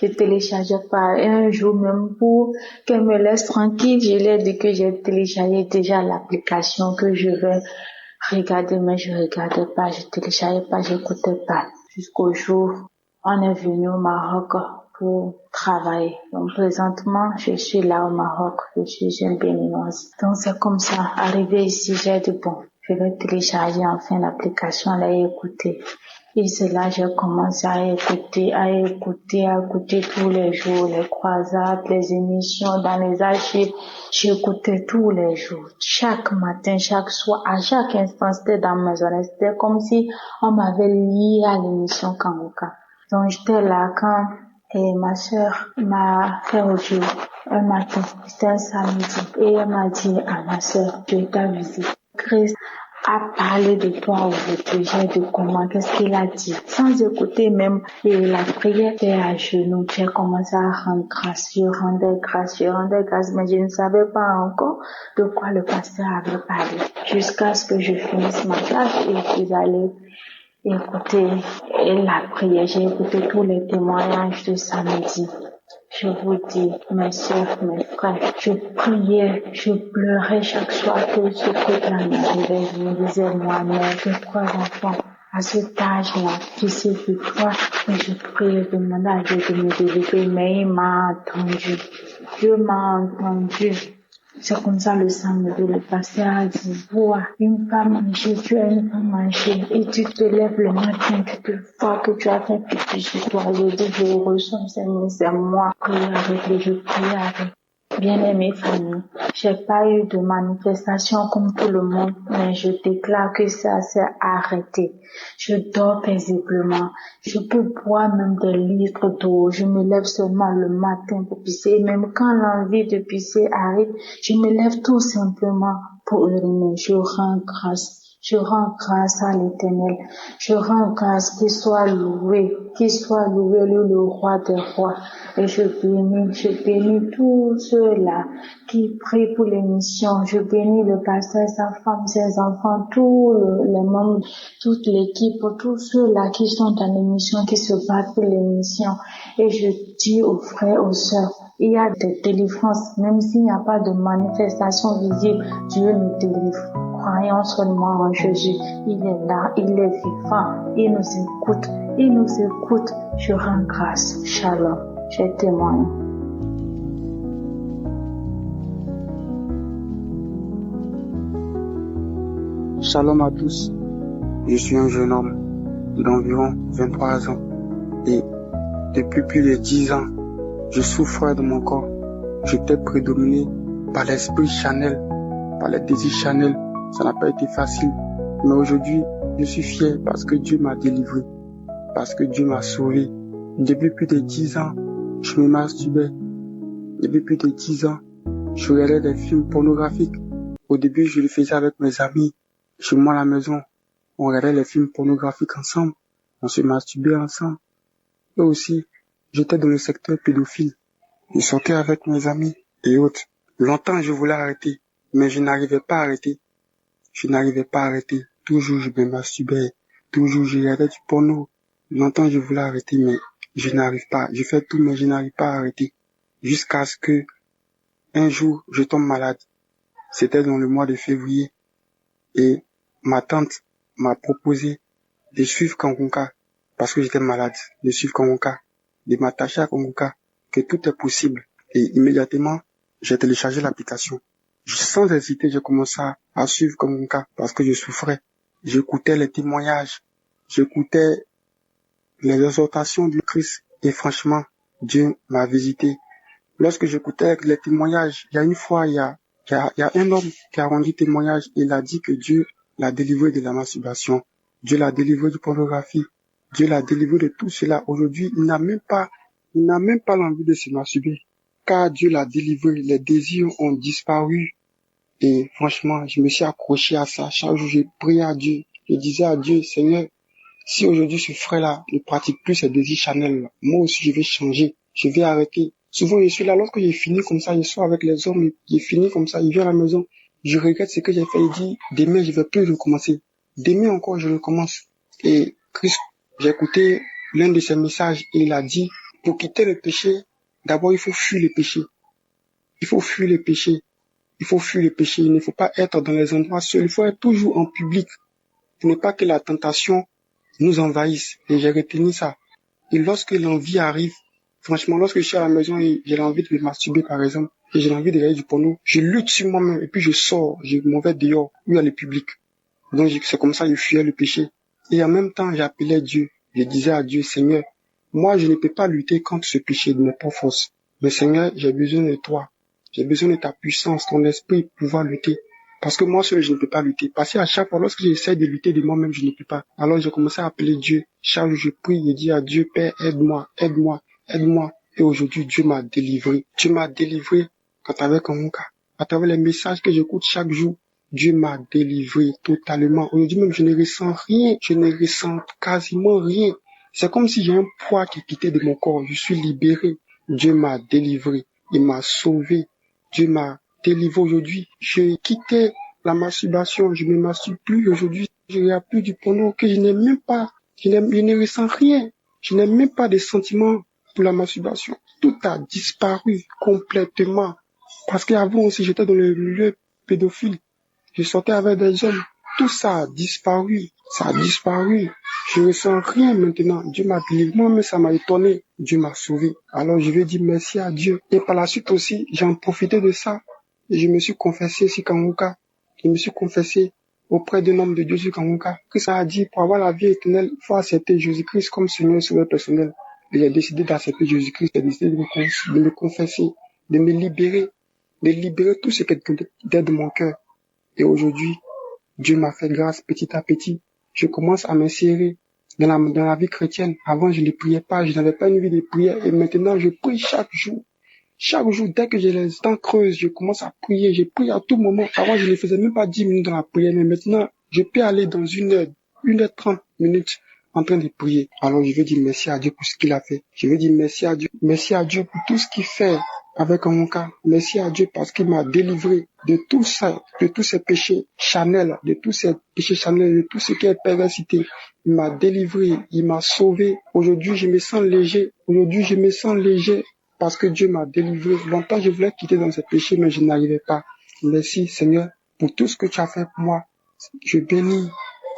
Je téléchargeais pas. Et un jour même pour qu'elle me laisse tranquille, je lui ai dit que j'ai téléchargé déjà l'application, que je vais regarder, mais je regardais pas, je téléchargeais pas, j'écoutais pas. Jusqu'au jour, on est venu au Maroc pour travailler. Donc présentement, je suis là au Maroc, je suis une béninoise. Donc c'est comme ça, arrivé ici, j'ai dit bon, je vais télécharger enfin l'application, la écouter. Et c'est là j'ai commencé à écouter tous les jours, les croisades, les émissions dans les archives. J'écoutais tous les jours, chaque matin, chaque soir, à chaque instant, c'était dans mes oreilles. C'était comme si on m'avait lié à l'émission Kanguka. Donc j'étais là quand ma sœur m'a fait audio un matin, c'était un samedi, et elle m'a dit à ma sœur, je t'avise, Christ a parlé de toi aujourd'hui, j'ai dit comment, qu'est-ce qu'il a dit, sans écouter même, et la prière était à genoux, j'ai commencé à rendre grâce, je rendais grâce, mais je ne savais pas encore de quoi le pasteur avait parlé, jusqu'à ce que je finisse ma tâche et je suis allée écouter la prière, j'ai écouté tous les témoignages de samedi. Je vous dis, mes sœurs, mes frères, je priais, je pleurais chaque soir que ce truc-là m'arrivait. Je me disais, moi, mère, j'ai 3 enfants. À cet âge-là, tu sais que toi, mais je priais, je demandais à Dieu de me délivrer, mais il m'a entendu. Dieu m'a entendu. C'est comme ça le samedi, le pasteur a dit, vois, une femme manger, tu as une femme manger, et tu te lèves le matin, tu te vois que tu as fait pipi sur toi. Je dis, je reçois, c'est moi, prier avec lui, je prie avec. Bien-aimée famille, j'ai pas eu de manifestation comme tout le monde, mais je déclare que ça s'est arrêté. Je dors paisiblement. Je peux boire même des litres d'eau. Je me lève seulement le matin pour pisser. Et même quand l'envie de pisser arrive, je me lève tout simplement pour uriner. Je rends grâce. Je rends grâce à l'Éternel. Je rends grâce qu'il soit loué le roi des rois. Et je bénis tous ceux-là qui prient pour l'émission. Je bénis le pasteur, sa femme, ses enfants, tous les membres, toute l'équipe, tous ceux-là qui sont dans l'émission, qui se battent pour l'émission. Et je dis aux frères, aux sœurs, il y a des délivrances, même s'il n'y a pas de manifestation visible, Dieu nous délivre. Croyons seulement en Jésus. Il est là, il est vivant, il nous écoute. Je rends grâce. Shalom. Je témoigne. Shalom à tous. Je suis un jeune homme d'environ 23 ans et depuis plus de 10 ans, je souffrais de mon corps. J'étais prédominé par l'esprit charnel, par les désirs charnels. Ça n'a pas été facile, mais aujourd'hui, je suis fier parce que Dieu m'a délivré, parce que Dieu m'a sauvé. Depuis plus de 10 ans, je me masturbais. Depuis plus de 10 ans, je regardais des films pornographiques. Au début, je le faisais avec mes amis. Chez moi à la maison, on regardait les films pornographiques ensemble. On se masturbait ensemble. Et aussi, j'étais dans le secteur pédophile. Je sortais avec mes amis et autres. Longtemps, je voulais arrêter, mais je n'arrivais pas à arrêter. Toujours, je me masturbais. Toujours, je regardais du porno. Longtemps, je voulais arrêter, mais je n'arrive pas. Je fais tout, mais je n'arrive pas à arrêter. jusqu'à ce que un jour je tombe malade. C'était dans le mois de février et ma tante m'a proposé de suivre Kangunka parce que j'étais malade, de suivre Kangunka, de m'attacher à Kangunka, que tout est possible. Et immédiatement, j'ai téléchargé l'application. Sans hésiter, j'ai commencé à suivre Kangunka parce que je souffrais. J'écoutais les témoignages, j'écoutais les exhortations du Christ et franchement, Dieu m'a visité. Lorsque j'écoutais les témoignages, il y a une fois, il y a un homme qui a rendu témoignage. Il a dit que Dieu l'a délivré de la masturbation. Dieu l'a délivré de pornographie. Dieu l'a délivré de tout cela. Aujourd'hui, il n'a même pas l'envie de se masturber. Car Dieu l'a délivré. Les désirs ont disparu. Et franchement, je me suis accroché à ça. Chaque jour, j'ai prié à Dieu. Je disais à Dieu, Seigneur, si aujourd'hui ce frère-là ne pratique plus ses désirs charnels, moi aussi je vais changer. Je vais arrêter. Souvent, je suis là, lorsque j'ai fini comme ça, je sors avec les hommes, j'ai fini comme ça, il vient à la maison, je regrette ce que j'ai fait, il dit, demain, je vais plus recommencer. Demain encore, je recommence. Et Christ, j'ai écouté l'un de ses messages, et il a dit, pour quitter le péché, d'abord, il faut fuir le péché. Il faut fuir le péché. Il faut fuir le péché. Il ne faut pas être dans les endroits seuls. Il faut être toujours en public. Il n'est pas que la tentation nous envahisse. Et j'ai retenu ça. Et lorsque l'envie arrive, franchement, lorsque je suis à la maison et j'ai envie de me masturber, par exemple, et j'ai envie de regarder du porno, je lutte sur moi-même et puis je sors, je m'en vais dehors, où il y a le public. Donc c'est comme ça que je fuyais le péché. Et en même temps, j'appelais Dieu. Je disais à Dieu, Seigneur, moi je ne peux pas lutter contre ce péché de mes propres forces. Mais Seigneur, j'ai besoin de toi. J'ai besoin de ta puissance, ton esprit pour pouvoir lutter. Parce que moi seul, je ne peux pas lutter. Parce qu'à chaque fois, lorsque j'essaie de lutter de moi-même, je ne peux pas. Alors j'ai commencé à appeler Dieu. Chaque jour, je prie et dis à Dieu, Père, aide-moi, aide-moi, aide-moi. Et aujourd'hui, Dieu m'a délivré. Dieu m'a délivré à travers Kangunka. À travers les messages que j'écoute chaque jour, Dieu m'a délivré totalement. Aujourd'hui même, je ne ressens rien. Je ne ressens quasiment rien. C'est comme si j'ai un poids qui quittait de mon corps. Je suis libéré. Dieu m'a délivré. Il m'a sauvé. Dieu m'a délivré aujourd'hui. J'ai quitté la masturbation. Je ne me masturbe plus aujourd'hui. Je ne regarde plus du porno que je n'ai même pas. Je ne ressens rien. Je n'ai même pas de sentiments pour la masturbation. Tout a disparu complètement. Parce qu'avant aussi, j'étais dans le milieu pédophile. Je sortais avec des hommes. Tout ça a disparu. Ça a disparu. Je ressens rien maintenant. Dieu m'a délivré. Moi-même, ça m'a étonné. Dieu m'a sauvé. Alors, je vais dire merci à Dieu. Et par la suite aussi, j'en profitais de ça. Et je me suis confessé sur Kangunka. Je me suis confessé auprès d'un homme de Dieu sur Kangunka. Christ a dit, pour avoir la vie éternelle, il faut accepter Jésus-Christ comme Seigneur et Sauveur personnel. Et j'ai décidé d'accepter Jésus-Christ. J'ai décidé de me confesser, de me libérer, de libérer tout ce qui est de mon cœur. Et aujourd'hui, Dieu m'a fait grâce petit à petit. Je commence à m'insérer dans la vie chrétienne. Avant, je ne priais pas, je n'avais pas une vie de prière. Et maintenant, je prie chaque jour. Chaque jour, dès que j'ai les temps creuses, je commence à prier. Je prie à tout moment. Avant, je ne faisais même pas 10 minutes dans la prière. Mais maintenant, je peux aller dans 1h30 minutes en train de prier. Alors, je veux dire merci à Dieu pour ce qu'il a fait. Je veux dire merci à Dieu. Merci à Dieu pour tout ce qu'il fait avec mon cas. Merci à Dieu parce qu'il m'a délivré de tout ça, de tous ces péchés charnels, de tout ce qui est perversité. Il m'a délivré, il m'a sauvé. Aujourd'hui, je me sens léger. Parce que Dieu m'a délivré. Longtemps, je voulais quitter dans ces péchés, mais je n'arrivais pas. Merci, Seigneur, pour tout ce que tu as fait pour moi. Je bénis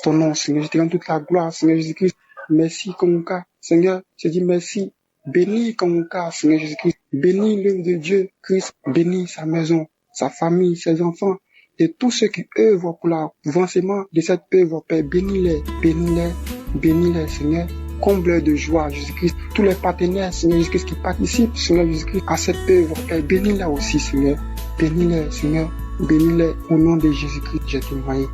ton nom, Seigneur. Je te rends toute la gloire, Seigneur Jésus-Christ. Merci, Kangunka. Seigneur, je dis merci. Bénis Kangunka, Seigneur Jésus-Christ. Bénis l'œuvre de Dieu, Christ. Bénis sa maison, sa famille, ses enfants. Et tous ceux qui œuvrent pour l'avancement de cette œuvre, Père, bénis-les, Seigneur. Comble de joie, Jésus-Christ. Tous les partenaires, Seigneur Jésus-Christ, qui participent, Seigneur Jésus-Christ, à cette œuvre, Père, bénis-les aussi, Seigneur. Bénis-les, Seigneur. Bénis-les au nom de Jésus-Christ, j'ai témoigné.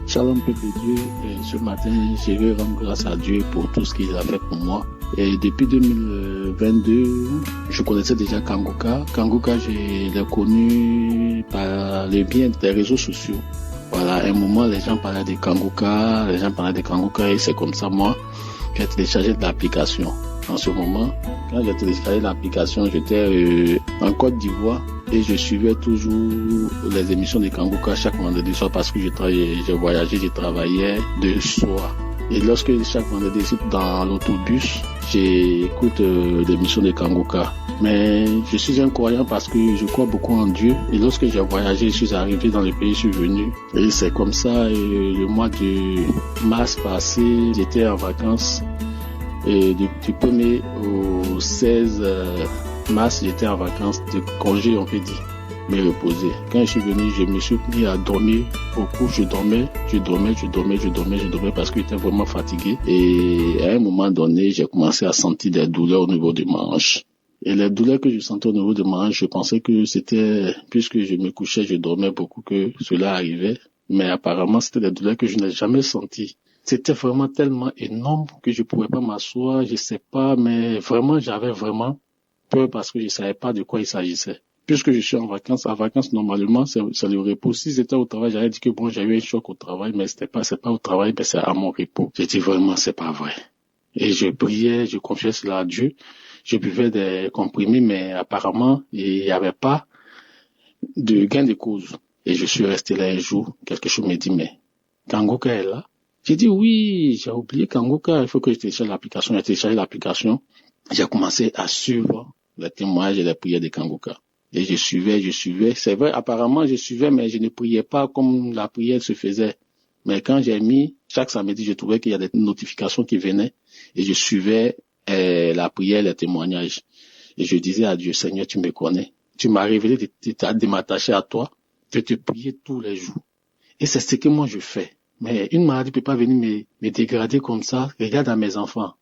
Shalom, peuple de Dieu. Ce matin, je veux rendre grâce à Dieu pour tout ce qu'il a fait pour moi. Et depuis 2022, je connaissais déjà Kangunka. Kangunka, je l'ai connu par le biais des réseaux sociaux. Voilà, à un moment, les gens parlaient de Kangunka, et c'est comme ça, moi, j'ai téléchargé de l'application. En ce moment, quand j'ai téléchargé l'application, j'étais en Côte d'Ivoire et je suivais toujours les émissions de Kangunka chaque vendredi soir parce que j'ai voyagé, j'ai travaillé de soir. Et lorsque chaque vendredi, dans l'autobus, j'écoute l'émission de Kangoka. Mais je suis un croyant parce que je crois beaucoup en Dieu. Et lorsque j'ai voyagé, je suis arrivé dans le pays, je suis venu. Et c'est comme ça, le mois de mars passé, j'étais en vacances. Et du 1er au 16 mars, j'étais en vacances de congé, on peut dire, me reposer. Quand je suis venu, je me suis mis à dormir beaucoup. Je dormais parce que j'étais vraiment fatigué. Et à un moment donné, j'ai commencé à sentir des douleurs au niveau des manches. Et les douleurs que je sentais au niveau des manches, je pensais que c'était, puisque je me couchais, je dormais beaucoup, que cela arrivait. Mais apparemment, c'était des douleurs que je n'ai jamais senties. C'était vraiment tellement énorme que je pouvais pas m'asseoir, je sais pas, mais vraiment, j'avais vraiment peur parce que je savais pas de quoi il s'agissait. Puisque je suis en vacances, normalement, c'est le repos. Si j'étais au travail, j'allais dire que bon, j'ai eu un choc au travail, mais c'est pas au travail, mais c'est à mon repos. J'ai dit vraiment, c'est pas vrai. Et je priais, je confiais cela à Dieu. Je buvais des comprimés, mais apparemment, il n'y avait pas de gain de cause. Et je suis resté là un jour, quelque chose me dit, mais Kangoka est là? J'ai dit oui, j'ai oublié Kangoka, il faut que je télécharge l'application. J'ai téléchargé l'application. J'ai commencé à suivre les témoignages et les prières de Kangoka. Et je suivais. C'est vrai, apparemment, je suivais, mais je ne priais pas comme la prière se faisait. Mais quand j'ai mis, chaque samedi, je trouvais qu'il y a des notifications qui venaient et je suivais la prière, les témoignages. Et je disais à Dieu, Seigneur, tu me connais. Tu m'as révélé de m'attacher à toi, de te prier tous les jours. Et c'est ce que moi je fais. Mais une maladie peut pas venir me dégrader comme ça. Regarde à mes enfants.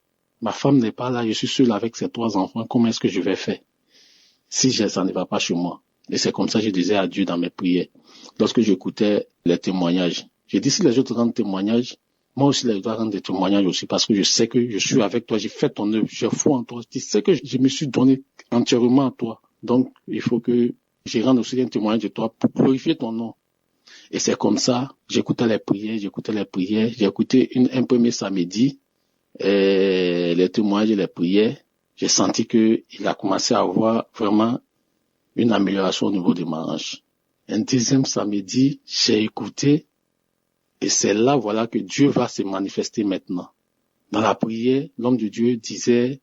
Ma femme n'est pas là, je suis seul avec ces 3 enfants. Comment est-ce que je vais faire si ça ne va pas chez moi? Et c'est comme ça que je disais à Dieu dans mes prières. Lorsque j'écoutais les témoignages, j'ai dit si les autres rendent témoignages, moi aussi je dois rendre des témoignages aussi parce que je sais que je suis avec toi, j'ai fait ton œuvre, j'ai foi en toi. Tu sais que je me suis donné entièrement à toi. Donc il faut que je rende aussi un témoignage de toi pour glorifier ton nom. Et c'est comme ça, j'écoutais les prières, j'ai écouté un premier samedi, les témoignages et les prières, j'ai senti que il a commencé à avoir vraiment une amélioration au niveau des hanches. Un deuxième samedi, j'ai écouté, et c'est là, voilà, que Dieu va se manifester maintenant. Dans la prière, l'homme de Dieu disait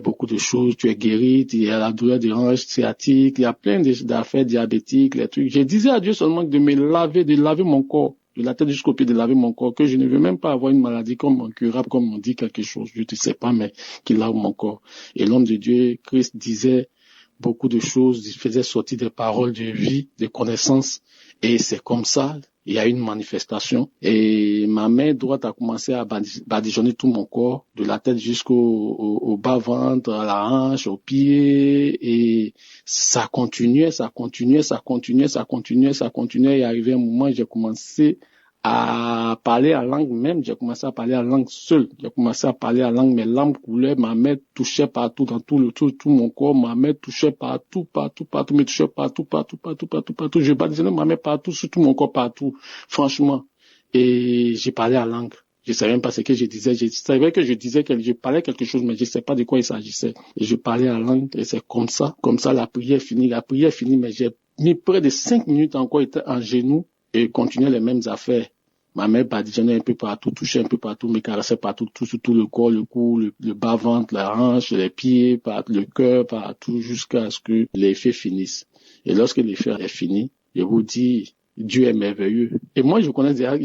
beaucoup de choses. Tu es guéri, il y a la douleur des hanches sciatiques, il y a plein d'affaires diabétiques, les trucs. Je disais à Dieu seulement de laver mon corps, de la tête jusqu'aux pieds, de laver mon corps, que je ne veux même pas avoir une maladie comme incurable, comme on dit quelque chose. Je ne sais pas, mais qu'il lave mon corps. Et l'homme de Dieu, Christ, disait beaucoup de choses, il faisait sortir des paroles de vie, de connaissances. Et c'est comme ça, il y a une manifestation. Et ma main droite a commencé à badigeonner tout mon corps, de la tête jusqu'au bas-ventre, à la hanche, aux pieds. Et ça continuait. Et arrivé un moment, j'ai commencé à parler en langue même. J'ai commencé à parler en langue seule. J'ai commencé à parler en langue, mes larmes coulaient, ma main touchait partout, dans tout mon corps. Ma main touchait partout, me touchait partout. Je badigeonnais ma main partout, sur tout mon corps, partout. Franchement. Et j'ai parlé en langue. Je savais même pas ce que je disais. Je savais que je parlais quelque chose, mais je sais pas de quoi il s'agissait. Et je parlais en langue, et c'est comme ça, la prière finit, mais j'ai mis près de 5 minutes encore, j'étais en genoux, et continuait les mêmes affaires. Ma mère badigeonnait un peu partout, touchait un peu partout, me caressait partout, tout le corps, le cou, le bas-ventre, la hanche, les pieds, le cœur, partout, jusqu'à ce que l'effet finisse. Et lorsque l'effet est fini, je vous dis, Dieu est merveilleux. Et moi, je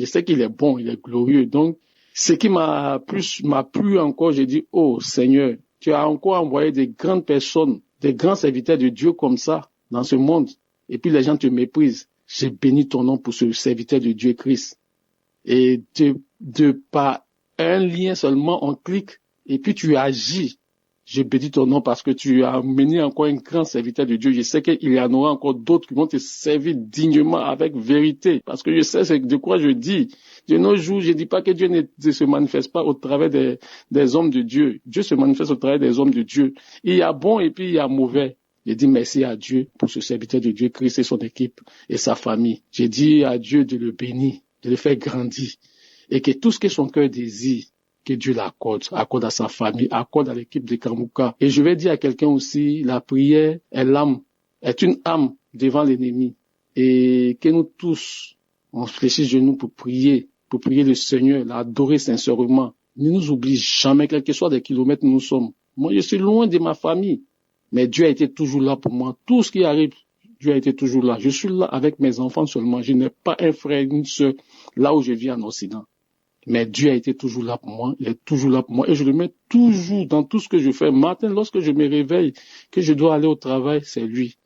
sais qu'il est bon, il est glorieux. Donc, ce qui m'a plu encore, j'ai dit, oh Seigneur, tu as encore envoyé des grandes personnes, des grands serviteurs de Dieu comme ça, dans ce monde. Et puis les gens te méprisent. J'ai béni ton nom pour ce serviteur de Dieu Christ. Et de par un lien seulement, on clique, et puis tu agis. Je bénis ton nom parce que tu as mené encore un grand serviteur de Dieu. Je sais qu'il y en aura encore d'autres qui vont te servir dignement, avec vérité. Parce que je sais de quoi je dis. De nos jours, je dis pas que Dieu ne se manifeste pas au travers des hommes de Dieu. Dieu se manifeste au travers des hommes de Dieu. Il y a bon et puis il y a mauvais. J'ai dit merci à Dieu pour ce serviteur de Dieu, Christ et son équipe et sa famille. J'ai dit à Dieu de le bénir, de le faire grandir. Et que tout ce que son cœur désire, que Dieu l'accorde à sa famille, accorde à l'équipe de Kangoka. Et je vais dire à quelqu'un aussi, la prière est une âme devant l'ennemi. Et que nous tous, on fléchisse genoux pour prier pour prier le Seigneur, l'adorer sincèrement. Ne nous oublie jamais, quel que soit des kilomètres où nous sommes. Moi, je suis loin de ma famille, mais Dieu a été toujours là pour moi. Tout ce qui arrive, Dieu a été toujours là. Je suis là avec mes enfants seulement. Je n'ai pas un frère, une sœur, là où je vis en Occident. Mais Dieu a été toujours là pour moi. Il est toujours là pour moi. Et je le mets toujours dans tout ce que je fais. Matin, lorsque je me réveille, que je dois aller au travail, c'est lui.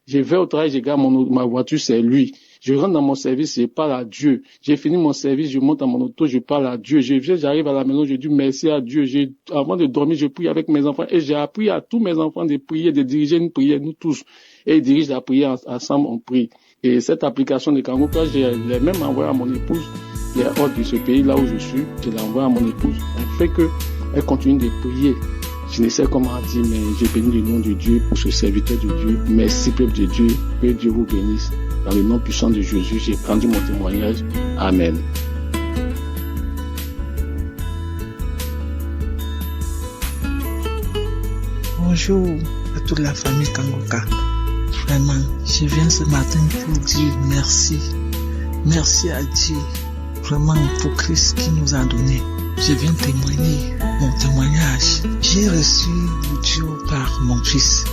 Je vais au travail, je garde ma voiture, c'est lui. Je rentre dans mon service, je parle à Dieu. J'ai fini mon service, je monte à mon auto, je parle à Dieu. J'arrive à la maison, je dis merci à Dieu. Avant de dormir, je prie avec mes enfants. Et j'ai appris à tous mes enfants de prier, de diriger une prière, nous tous. Et ils dirigent la prière ensemble, on prie. Et cette application de Kangoka, je l'ai même envoyée à mon épouse. Elle est hors de ce pays, là où je suis. Je l'ai envoyée à mon épouse. Elle fait qu'elle continue de prier. Je ne sais comment dire, mais je bénis le nom de Dieu pour ce serviteur de Dieu. Merci, peuple de Dieu. Que Dieu vous bénisse. Dans le nom puissant de Jésus, j'ai rendu mon témoignage. Amen. Bonjour à toute la famille Kangoka. Vraiment, je viens ce matin pour dire merci. Merci à Dieu, vraiment pour Christ qui nous a donné. Je viens témoigner mon témoignage. J'ai reçu l'audio par mon fils.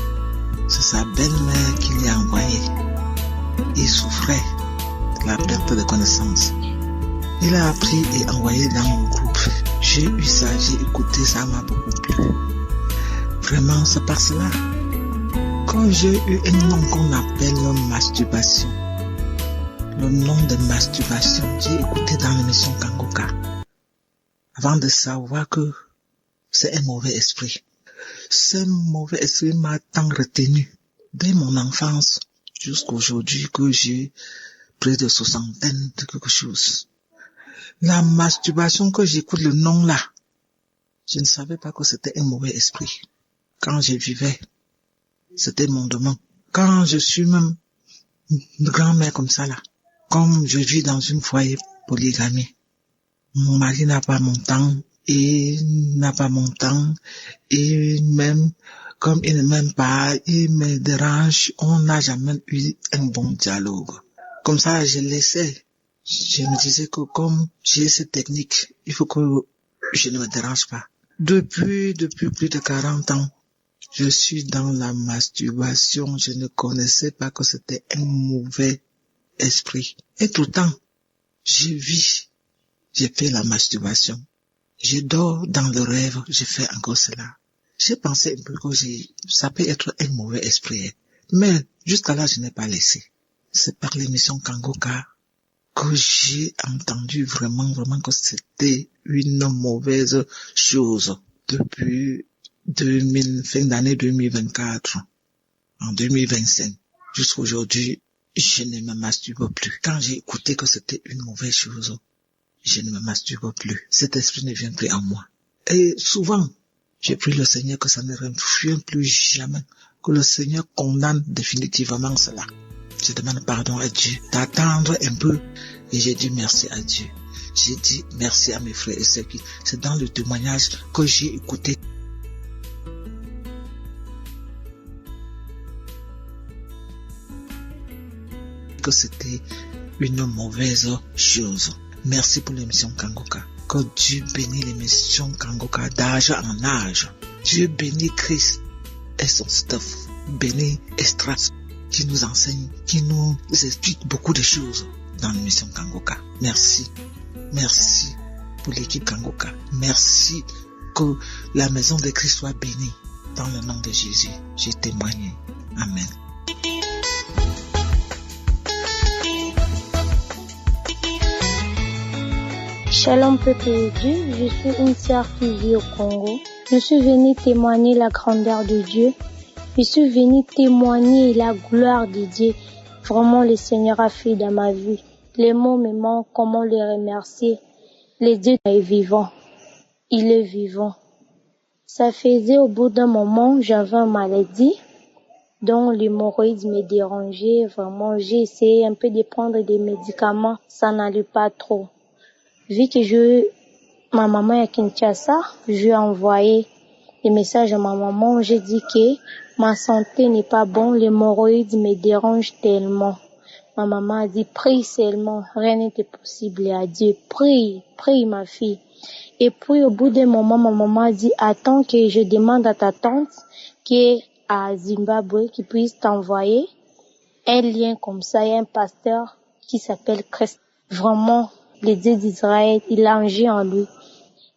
C'est sa belle-mère qui l'a envoyé. Il souffrait de la perte de connaissance. Il a appris et envoyé dans mon groupe. J'ai eu ça, j'ai écouté, ça m'a beaucoup plu. Vraiment, c'est par cela. Quand j'ai eu un nom qu'on appelle masturbation, le nom de masturbation, j'ai écouté dans l'émission Kangoka. Avant de savoir que c'est un mauvais esprit. Ce mauvais esprit m'a tant retenu dès mon enfance jusqu'à aujourd'hui que j'ai près de 60 de quelque chose. La masturbation, que j'écoute le nom là, je ne savais pas que c'était un mauvais esprit. Quand je vivais, c'était mon demande. Quand je suis même une grand-mère comme ça là, comme je vis dans une foyer polygamie, mon mari n'a pas mon temps, et n'a pas mon temps, et même, comme il ne m'aime pas, il me dérange, on n'a jamais eu un bon dialogue. Comme ça, je laissais. Je me disais que comme j'ai cette technique, il faut que je ne me dérange pas. Depuis plus de 40 ans, je suis dans la masturbation. Je ne connaissais pas que c'était un mauvais esprit. Et tout le temps, je vis. J'ai fait la masturbation. Je dors dans le rêve, je fais encore cela. J'ai pensé un peu que ça peut être un mauvais esprit. Mais jusqu'à là, je n'ai pas laissé. C'est par l'émission Kangoka que j'ai entendu vraiment que c'était une mauvaise chose. Depuis fin d'année 2024, en 2025, jusqu'à aujourd'hui, je ne me masturbe plus. Quand j'ai écouté que c'était une mauvaise chose, je ne me masturbe plus. Cet esprit ne vient plus en moi. Et souvent, j'ai prié le Seigneur que ça ne revienne plus jamais, que le Seigneur condamne définitivement cela. Je demande pardon à Dieu d'attendre un peu et j'ai dit merci à Dieu. J'ai dit merci à mes frères et sœurs. C'est dans le témoignage que j'ai écouté. Que c'était une mauvaise chose. Merci pour l'émission Kangoka. Que Dieu bénisse l'émission Kangoka d'âge en âge. Dieu bénit Christ et son staff. Bénit Estras qui nous enseigne, qui nous explique beaucoup de choses dans l'émission Kangoka. Merci. Merci pour l'équipe Kangoka. Merci que la maison de Christ soit bénie. Dans le nom de Jésus, j'ai témoigné. Amen. Shalom peuple de Dieu, je suis une sœur qui vit au Congo. Je suis venue témoigner la grandeur de Dieu. Je suis venue témoigner la gloire de Dieu. Vraiment, le Seigneur a fait dans ma vie. Les mots me manquent, comment les remercier. Le Dieu est vivant. Il est vivant. Ça faisait au bout d'un moment, j'avais une maladie dont l'hémorroïde me dérangeait. Vraiment, j'ai essayé un peu de prendre des médicaments. Ça n'allait pas trop. Vu que ma maman est à Kinshasa, je lui ai envoyé des messages à ma maman. J'ai dit que ma santé n'est pas bonne, l'hémorroïde me dérange tellement. Ma maman a dit, prie seulement, rien n'était possible à Dieu. Prie, prie ma fille. Et puis au bout d'un moment, ma maman a dit, attends que je demande à ta tante qui est à Zimbabwe qui puisse t'envoyer un lien comme ça. Il y a un pasteur qui s'appelle Christ. Vraiment, le Dieu d'Israël, il a agi en lui.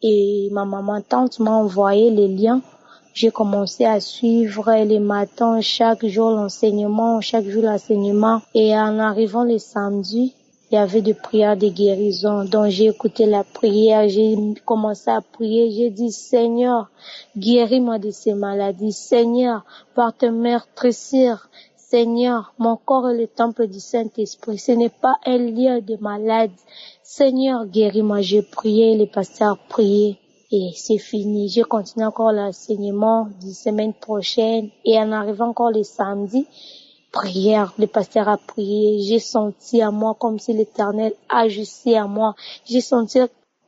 Et ma maman tante m'a envoyé les liens. J'ai commencé à suivre les matins, chaque jour l'enseignement. Et en arrivant le samedi, il y avait des prières de guérison. Donc j'ai écouté la prière, j'ai commencé à prier. J'ai dit, Seigneur, guéris-moi de ces maladies. Seigneur, par te meurtrissir. Seigneur, mon corps est le temple du Saint-Esprit. Ce n'est pas un lieu de malade. Seigneur, guéris-moi. J'ai prié, les pasteurs priaient. Et c'est fini. J'ai continué encore l'enseignement de semaine prochaine. Et en arrivant encore le samedi, prière, le pasteur a prié. J'ai senti à moi comme si l'Éternel agissait à moi. J'ai senti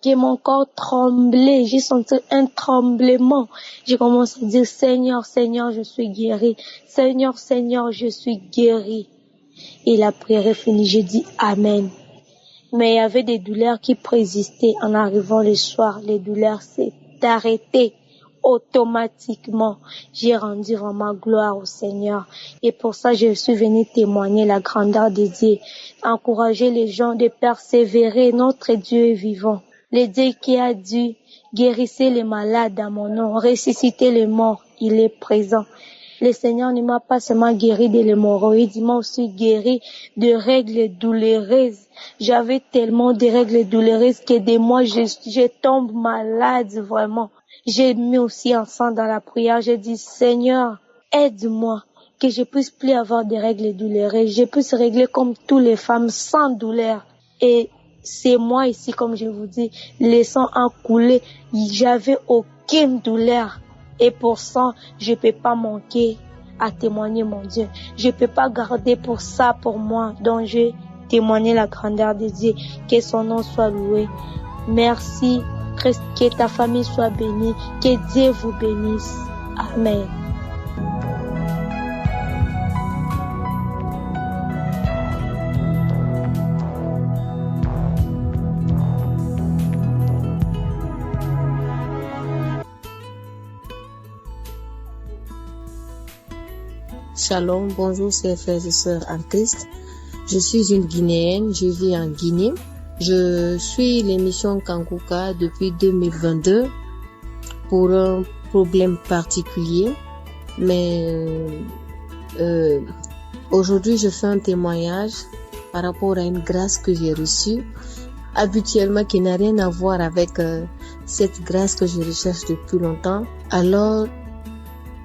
que mon corps tremblait. J'ai senti un tremblement. J'ai commencé à dire, Seigneur, Seigneur, je suis guéri. Seigneur, Seigneur, je suis guéri. Et la prière est finie. J'ai dit Amen. Mais il y avait des douleurs qui persistaient. En arrivant le soir, les douleurs s'est arrêtées automatiquement. J'ai rendu vraiment gloire au Seigneur. Et pour ça, je suis venue témoigner la grandeur de Dieu. Encourager les gens de persévérer. Notre Dieu est vivant. Le Dieu qui a dû guérir les malades dans mon nom, ressusciter les morts, il est présent. Le Seigneur ne m'a pas seulement guéri de l'hémorroïde, il m'a aussi guéri de règles douloureuses. J'avais tellement de règles douloureuses que des mois, je tombe malade vraiment. J'ai mis aussi un sang dans la prière. J'ai dit, Seigneur, aide-moi, que je puisse plus avoir de règles douloureuses. Je puisse régler comme toutes les femmes sans douleur. Et c'est moi ici, comme je vous dis, le sang a coulé. J'avais aucune douleur. Et pour ça, je peux pas manquer à témoigner mon Dieu. Je peux pas garder pour ça pour moi. Donc je témoigner la grandeur de Dieu. Que son nom soit loué. Merci. Que ta famille soit bénie. Que Dieu vous bénisse. Amen. Shalom, bonjour chers frères et sœurs en Christ. Je suis une Guinéenne, je vis en Guinée. Je suis l'émission Kanguka depuis 2022 pour un problème particulier. Mais aujourd'hui, je fais un témoignage par rapport à une grâce que j'ai reçue, habituellement qui n'a rien à voir avec cette grâce que je recherche depuis longtemps. Alors,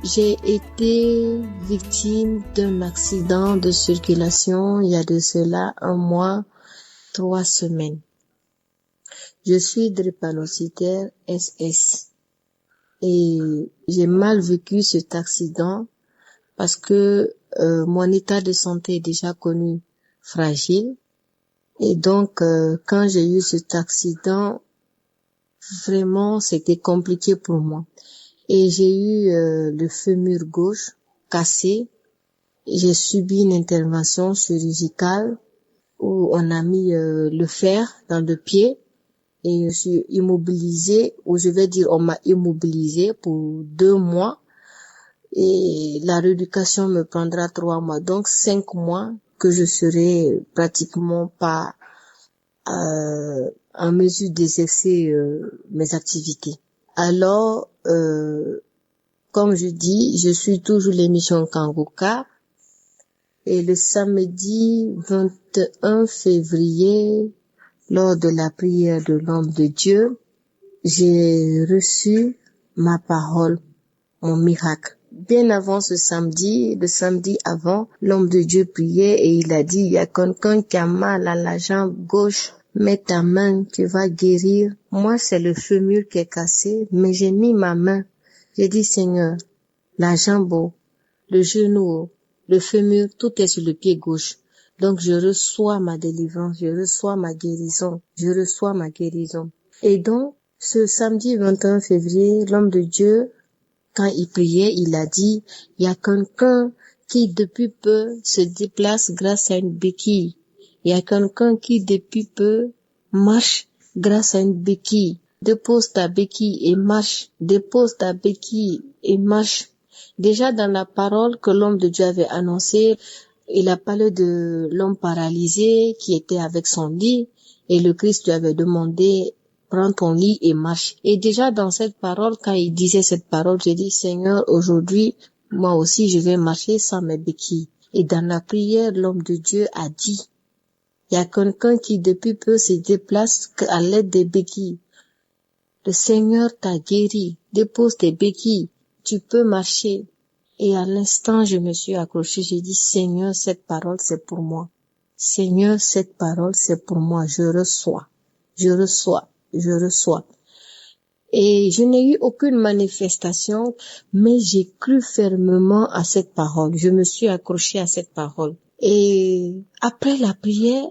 j'ai été victime d'un accident de circulation il y a de cela 1 mois, 3 semaines. Je suis drépanocytaire SS et j'ai mal vécu cet accident parce que mon état de santé est déjà connu fragile et donc quand j'ai eu cet accident, vraiment c'était compliqué pour moi. Et j'ai eu le fémur gauche cassé. J'ai subi une intervention chirurgicale où on a mis le fer dans le pied et je suis immobilisée, ou je vais dire on m'a immobilisée pour 2 mois et la rééducation me prendra 3 mois, donc 5 mois que je serai pratiquement pas en mesure d'exercer mes activités. Alors, comme je dis, je suis toujours l'émission Kanguka et le samedi 21 février, lors de la prière de l'homme de Dieu, j'ai reçu ma parole, mon miracle. Bien avant ce samedi, le samedi avant, l'homme de Dieu priait et il a dit, il y a quelqu'un qui a mal à la jambe gauche. Mets ta main, tu vas guérir. Moi, c'est le fémur qui est cassé, mais j'ai mis ma main. J'ai dit, Seigneur, la jambe, le genou, le fémur, tout est sur le pied gauche. Donc, je reçois ma délivrance, je reçois ma guérison, je reçois ma guérison. Et donc, ce samedi 21 février, l'homme de Dieu, quand il priait, il a dit, il y a quelqu'un qui depuis peu se déplace grâce à une béquille. Il y a quelqu'un qui depuis peu marche grâce à une béquille. Dépose ta béquille et marche. Dépose ta béquille et marche. Déjà dans la parole que l'homme de Dieu avait annoncée, il a parlé de l'homme paralysé qui était avec son lit et le Christ lui avait demandé prends ton lit et marche. Et déjà dans cette parole, quand il disait cette parole, j'ai dit Seigneur, aujourd'hui, moi aussi je vais marcher sans mes béquilles. Et dans la prière, l'homme de Dieu a dit, il y a quelqu'un qui depuis peu se déplace à l'aide des béquilles. Le Seigneur t'a guéri, dépose tes béquilles, tu peux marcher. Et à l'instant, je me suis accrochée, j'ai dit, Seigneur, cette parole, c'est pour moi. Seigneur, cette parole, c'est pour moi. Je reçois. Et je n'ai eu aucune manifestation, mais j'ai cru fermement à cette parole. Je me suis accrochée à cette parole. Et après la prière,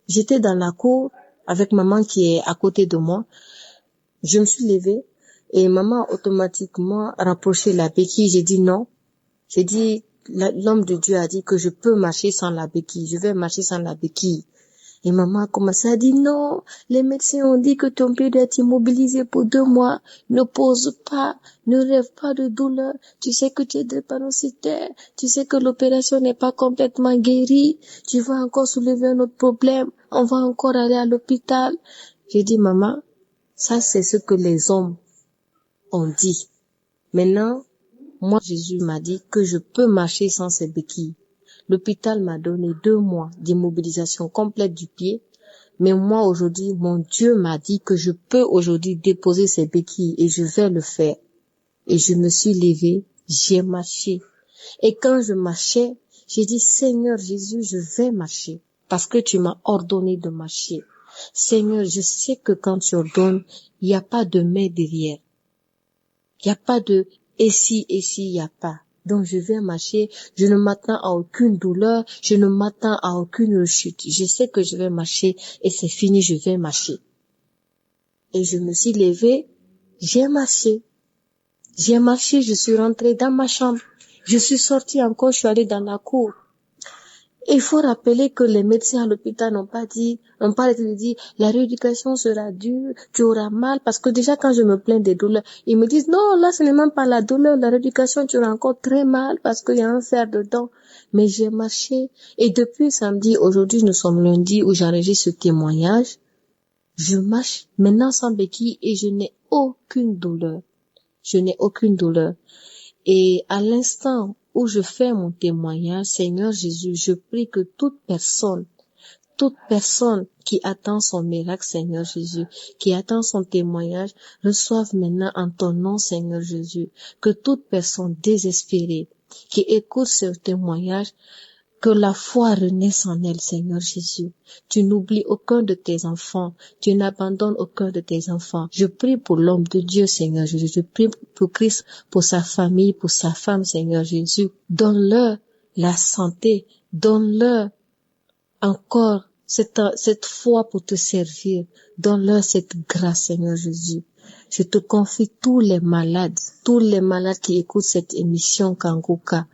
j'étais dans la cour avec maman qui est à côté de moi. Je me suis levée et maman a automatiquement rapproché la béquille. J'ai dit non. J'ai dit, l'homme de Dieu a dit que je peux marcher sans la béquille. Je vais marcher sans la béquille. Et maman a commencé à dire non, les médecins ont dit que ton pied doit être immobilisé pour 2 mois. Ne pose pas, ne rêve pas de douleur. Tu sais que tu es drépanocytaire. Tu sais que l'opération n'est pas complètement guérie. Tu vas encore soulever un autre problème. On va encore aller à l'hôpital. J'ai dit maman, ça c'est ce que les hommes ont dit. Maintenant, moi Jésus m'a dit que je peux marcher sans ces béquilles. L'hôpital m'a donné 2 mois d'immobilisation complète du pied. Mais moi, aujourd'hui, mon Dieu m'a dit que je peux aujourd'hui déposer ces béquilles et je vais le faire. Et je me suis levée, j'ai marché. Et quand je marchais, j'ai dit, Seigneur Jésus, je vais marcher parce que tu m'as ordonné de marcher. Seigneur, je sais que quand tu ordonnes, il n'y a pas de mais derrière. Il n'y a pas de et si, il n'y a pas. Donc je vais marcher, je ne m'attends à aucune douleur, je ne m'attends à aucune rechute. Je sais que je vais marcher et c'est fini, je vais marcher. Et je me suis levée, j'ai marché, je suis rentrée dans ma chambre. Je suis sortie encore, je suis allée dans la cour. Et il faut rappeler que les médecins à l'hôpital n'ont pas dit la rééducation sera dure, tu auras mal, parce que déjà quand je me plains des douleurs, ils me disent non, là ce n'est même pas la douleur, la rééducation tu auras encore très mal parce qu'il y a un fer dedans. Mais j'ai marché et depuis samedi, aujourd'hui nous sommes lundi où j'enregistre ce témoignage, je marche maintenant sans béquille et je n'ai aucune douleur. Et à l'instant où je fais mon témoignage, Seigneur Jésus, je prie que toute personne qui attend son miracle, Seigneur Jésus, qui attend son témoignage, reçoive maintenant en ton nom, Seigneur Jésus, que toute personne désespérée qui écoute ce témoignage, que la foi renaisse en elle, Seigneur Jésus. Tu n'oublies aucun de tes enfants. Tu n'abandonnes aucun de tes enfants. Je prie pour l'homme de Dieu, Seigneur Jésus. Je prie pour Christ, pour sa famille, pour sa femme, Seigneur Jésus. Donne-leur la santé. Donne-leur encore cette foi pour te servir. Donne-leur cette grâce, Seigneur Jésus. Je te confie tous les malades qui écoutent cette émission Kanguka.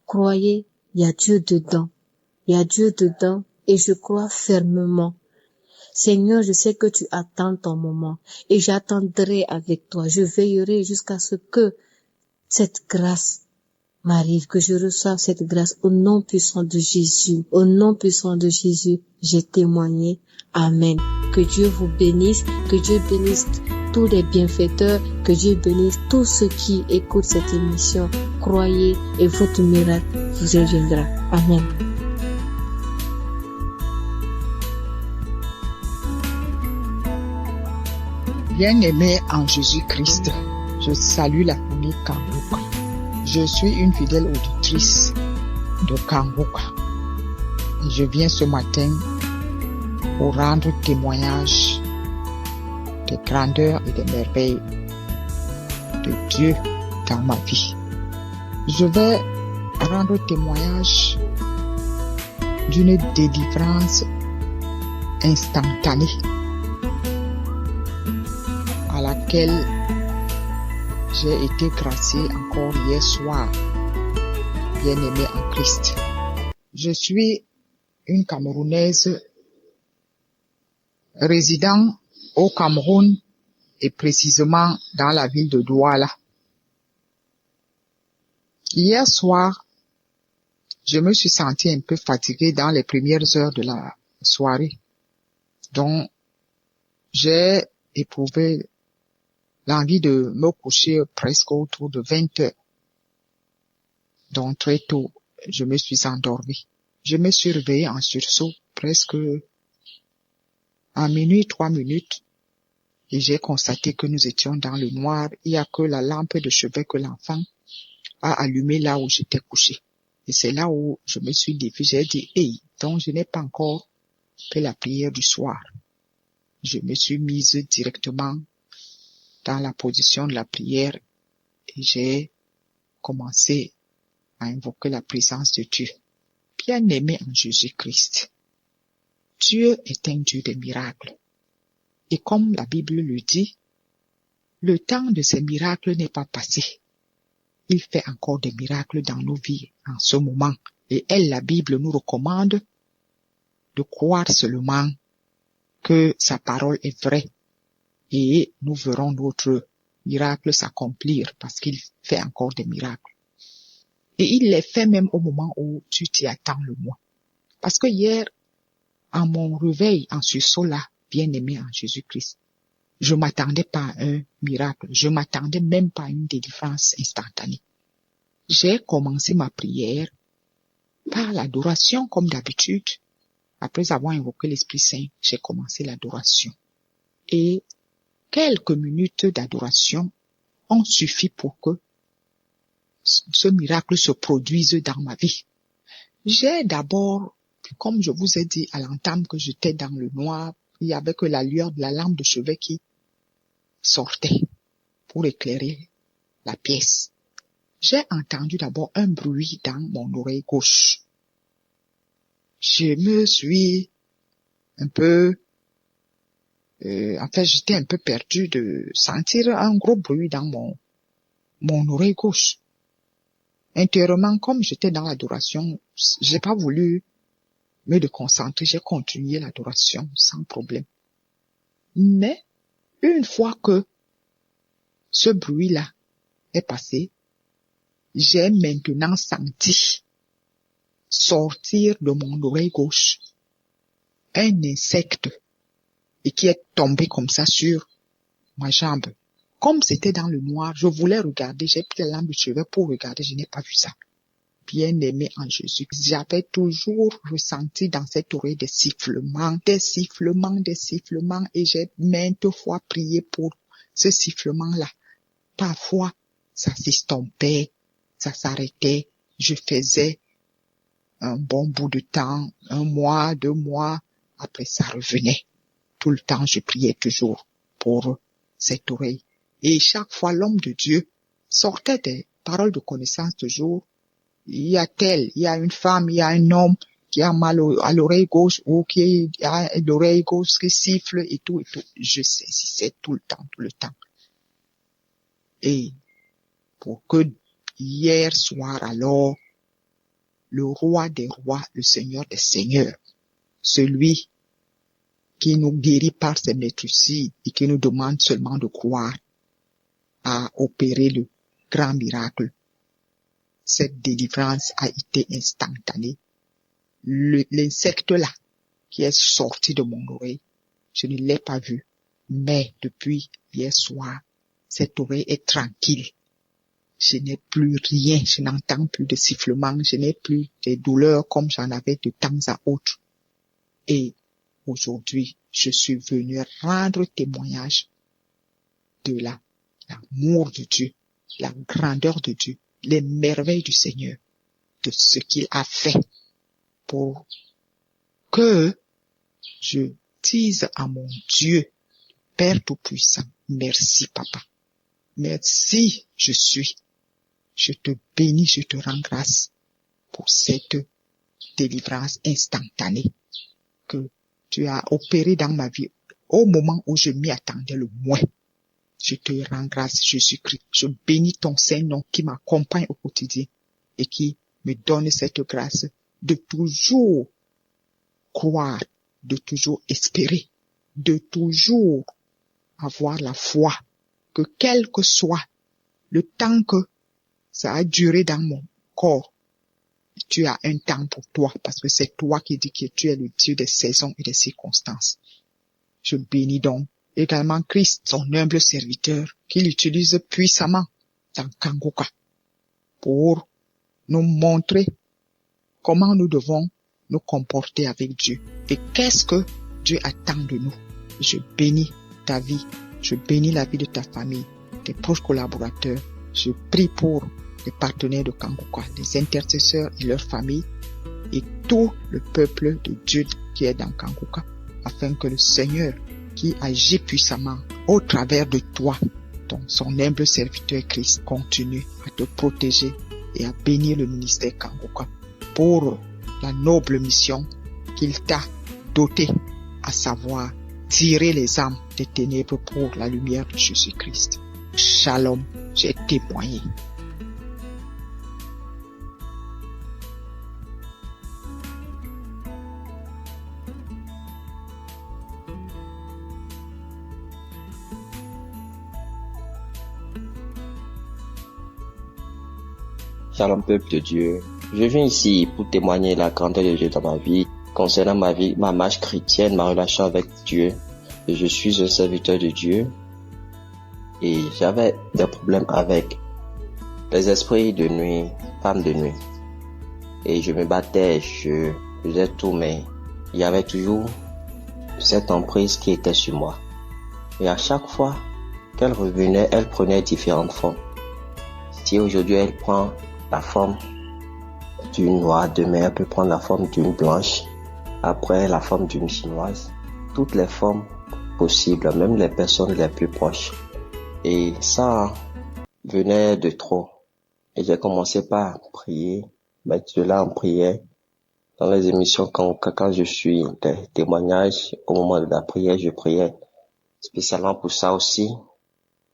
Croyez, il y a Dieu dedans et je crois fermement. Seigneur, je sais que tu attends ton moment et j'attendrai avec toi. Je veillerai jusqu'à ce que cette grâce m'arrive, que je reçoive cette grâce au nom puissant de Jésus. Au nom puissant de Jésus, j'ai témoigné. Amen. Que Dieu vous bénisse, que Dieu bénisse tous les bienfaiteurs, que Dieu bénisse tous ceux qui écoutent cette émission. Croyez et votre miracle vous reviendra. Amen. Bien-aimé en Jésus-Christ, je salue la famille Kanguka. Je suis une fidèle auditrice de Kanguka. Et je viens ce matin pour rendre témoignage des grandeurs et des merveilles de Dieu dans ma vie. Je vais rendre témoignage d'une délivrance instantanée à laquelle j'ai été gracié encore hier soir bien-aimés en Christ. Je suis une Camerounaise résidant au Cameroun et précisément dans la ville de Douala. Hier soir, je me suis sentie un peu fatiguée dans les premières heures de la soirée. Donc, j'ai éprouvé l'envie de me coucher presque autour de 20 heures. Donc, très tôt, je me suis endormie. Je me suis réveillée en sursaut presque à minuit 3 minutes et j'ai constaté que nous étions dans le noir. Il n'y a que la lampe de chevet que l'enfant a allumée là où j'étais couchée. Et c'est là où je me suis défiée. J'ai dit, hey, donc je n'ai pas encore fait la prière du soir. Je me suis mise directement dans la position de la prière et j'ai commencé à invoquer la présence de Dieu. Bien-aimé en Jésus-Christ, Dieu est un Dieu de miracles. Et comme la Bible le dit, le temps de ces miracles n'est pas passé. Il fait encore des miracles dans nos vies en ce moment. Et la Bible nous recommande de croire seulement que sa parole est vraie. Et nous verrons notre miracle s'accomplir parce qu'il fait encore des miracles. Et il les fait même au moment où tu t'y attends le moins. Parce que hier, à mon réveil en sursaut là, bien-aimé en Jésus-Christ, je m'attendais pas à un miracle. Je m'attendais même pas à une délivrance instantanée. J'ai commencé ma prière par l'adoration comme d'habitude. Après avoir invoqué l'Esprit Saint, j'ai commencé l'adoration. Et quelques minutes d'adoration ont suffi pour que ce miracle se produise dans ma vie. J'ai d'abord, comme je vous ai dit à l'entame que j'étais dans le noir, il y avait que la lueur de la lampe de chevet qui sortait pour éclairer la pièce. J'ai entendu d'abord un bruit dans mon oreille gauche. Je me suis un peu, j'étais un peu perdue de sentir un gros bruit dans mon oreille gauche. Intérieurement, comme j'étais dans l'adoration, j'ai pas voulu me déconcentrer, j'ai continué l'adoration sans problème. Mais, une fois que ce bruit-là est passé, j'ai maintenant senti sortir de mon oreille gauche un insecte et qui est tombé comme ça sur ma jambe. Comme c'était dans le noir, je voulais regarder, j'ai pris la lampe de chevet pour regarder, je n'ai pas vu ça. Bien-aimé en Jésus, j'avais toujours ressenti dans cette oreille des sifflements, et j'ai maintes fois prié pour ce sifflement-là. Parfois, ça s'estompait, ça s'arrêtait, je faisais un bon bout de temps, 1 mois, 2 mois, après ça revenait. Tout le temps, je priais toujours pour cette oreille. Et chaque fois, l'homme de Dieu sortait des paroles de connaissance toujours. Il y a une femme, il y a un homme qui a mal à l'oreille gauche ou qui a l'oreille gauche qui siffle et tout. Je saisissais tout le temps. Et pour que hier soir alors, le roi des rois, le seigneur des seigneurs, celui qui nous guérit par ses maîtrises et qui nous demande seulement de croire, a opéré le grand miracle. Cette délivrance a été instantanée. L'insecte là, qui est sorti de mon oreille, je ne l'ai pas vu. Mais depuis hier soir, cette oreille est tranquille. Je n'ai plus rien, je n'entends plus de sifflements, je n'ai plus de douleurs comme j'en avais de temps à autre. Et aujourd'hui, je suis venu rendre témoignage de l'amour de Dieu, la grandeur de Dieu, les merveilles du Seigneur, de ce qu'il a fait pour que je dise à mon Dieu, Père Tout-Puissant, merci Papa, merci je te bénis, je te rends grâce pour cette délivrance instantanée que tu as opérée dans ma vie au moment où je m'y attendais le moins. Je te rends grâce, Jésus-Christ. Je bénis ton Saint-Nom qui m'accompagne au quotidien et qui me donne cette grâce de toujours croire, de toujours espérer, de toujours avoir la foi que quel que soit le temps que ça a duré dans mon corps, tu as un temps pour toi, parce que c'est toi qui dis que tu es le Dieu des saisons et des circonstances. Je bénis donc également Christ, son humble serviteur, qu'il utilise puissamment dans Kangoka pour nous montrer comment nous devons nous comporter avec Dieu et qu'est-ce que Dieu attend de nous. Je bénis ta vie, je bénis la vie de ta famille, tes proches collaborateurs. Je prie pour les partenaires de Kangoka, les intercesseurs et leurs familles et tout le peuple de Dieu qui est dans Kangoka, afin que le Seigneur qui agit puissamment au travers de toi, donc son humble serviteur Christ, continue à te protéger et à bénir le ministère Kangoka pour la noble mission qu'il t'a dotée, à savoir tirer les âmes des ténèbres pour la lumière de Jésus-Christ. Shalom, j'ai témoigné. Shalom peuple de Dieu, je viens ici pour témoigner la grandeur de Dieu dans ma vie, concernant ma vie, ma marche chrétienne, ma relation avec Dieu. Et je suis un serviteur de Dieu et j'avais des problèmes avec les esprits de nuit, femmes de nuit. Et je me battais, je faisais tout, mais il y avait toujours cette emprise qui était sur moi. Et à chaque fois qu'elle revenait, elle prenait différentes formes. Si aujourd'hui elle prend la forme d'une noire, demain elle peut prendre la forme d'une blanche, après la forme d'une chinoise, toutes les formes possibles, même les personnes les plus proches. Et ça venait de trop. Et j'ai commencé par prier, mettre cela en prière. Dans les émissions, quand je suis des témoignages, au moment de la prière, je priais spécialement pour ça aussi.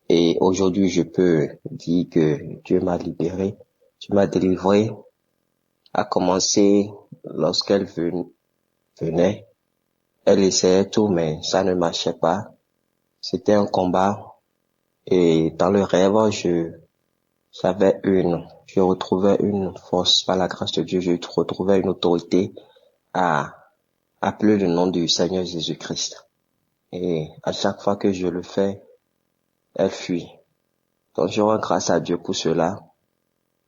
Et aujourd'hui, je peux dire que Dieu m'a libéré, Dieu m'a délivré. À commencer lorsqu'elle venait, elle essayait tout, mais ça ne marchait pas. C'était un combat. Et dans le rêve, je retrouvais une force par la grâce de Dieu, je retrouvais une autorité à appeler le nom du Seigneur Jésus-Christ. Et à chaque fois que je le fais, elle fuit. Donc je rends grâce à Dieu pour cela,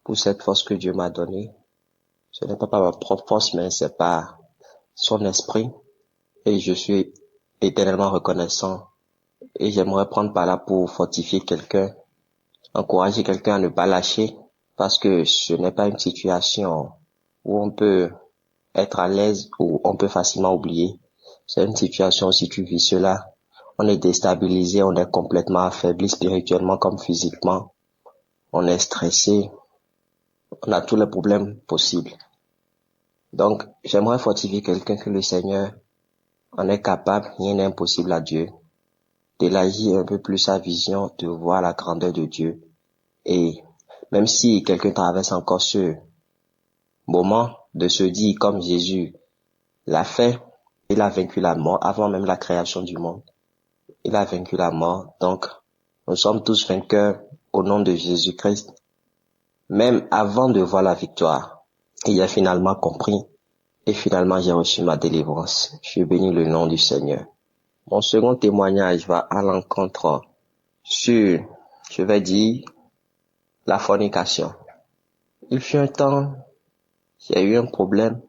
pour cette force que Dieu m'a donnée. Ce n'est pas par ma propre force, mais c'est par son esprit. Et je suis éternellement reconnaissant. Et j'aimerais prendre par là pour fortifier quelqu'un, encourager quelqu'un à ne pas lâcher, parce que ce n'est pas une situation où on peut être à l'aise ou on peut facilement oublier. C'est une situation, si tu vis cela, on est déstabilisé, on est complètement affaibli spirituellement comme physiquement, on est stressé, on a tous les problèmes possibles. Donc, j'aimerais fortifier quelqu'un que le Seigneur en est capable, rien n'est impossible à Dieu, d'élargir un peu plus sa vision, de voir la grandeur de Dieu. Et même si quelqu'un traverse encore ce moment de se dire comme Jésus l'a fait, il a vaincu la mort avant même la création du monde. Il a vaincu la mort, donc nous sommes tous vainqueurs au nom de Jésus-Christ. Même avant de voir la victoire, il a finalement compris et finalement j'ai reçu ma délivrance. Je bénis le nom du Seigneur. Mon second témoignage va à l'encontre sur, je vais dire, la fornication. Il fut un temps, j'ai eu un problème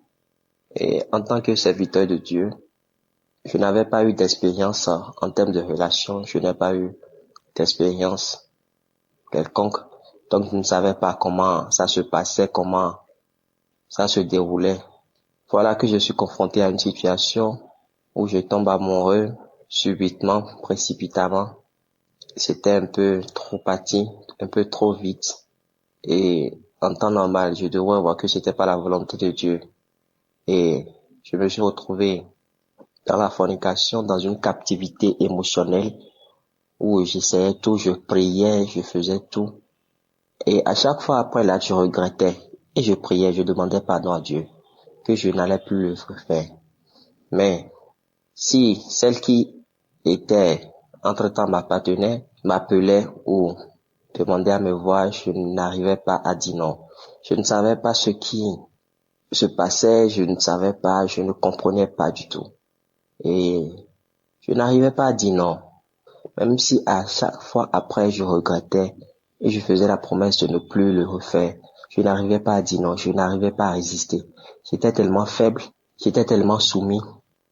et en tant que serviteur de Dieu, je n'avais pas eu d'expérience en termes de relation, je n'ai pas eu d'expérience quelconque. Donc je ne savais pas comment ça se passait, comment ça se déroulait. Voilà que je suis confronté à une situation où je tombe amoureux subitement, précipitamment. C'était un peu trop hâtif, un peu trop vite. Et en temps normal, je devrais voir que c'était pas la volonté de Dieu. Et je me suis retrouvé dans la fornication, dans une captivité émotionnelle où j'essayais tout, je priais, je faisais tout. Et à chaque fois après là, je regrettais. Et je priais, je demandais pardon à Dieu, que je n'allais plus le faire. Mais si celle qui était entre-temps ma partenaire m'appelait ou demandait à me voir, je n'arrivais pas à dire non. Je ne savais pas ce qui se passait, je ne savais pas, je ne comprenais pas du tout. Et je n'arrivais pas à dire non. Même si à chaque fois après je regrettais et je faisais la promesse de ne plus le refaire, je n'arrivais pas à dire non, je n'arrivais pas à résister. J'étais tellement faible, j'étais tellement soumis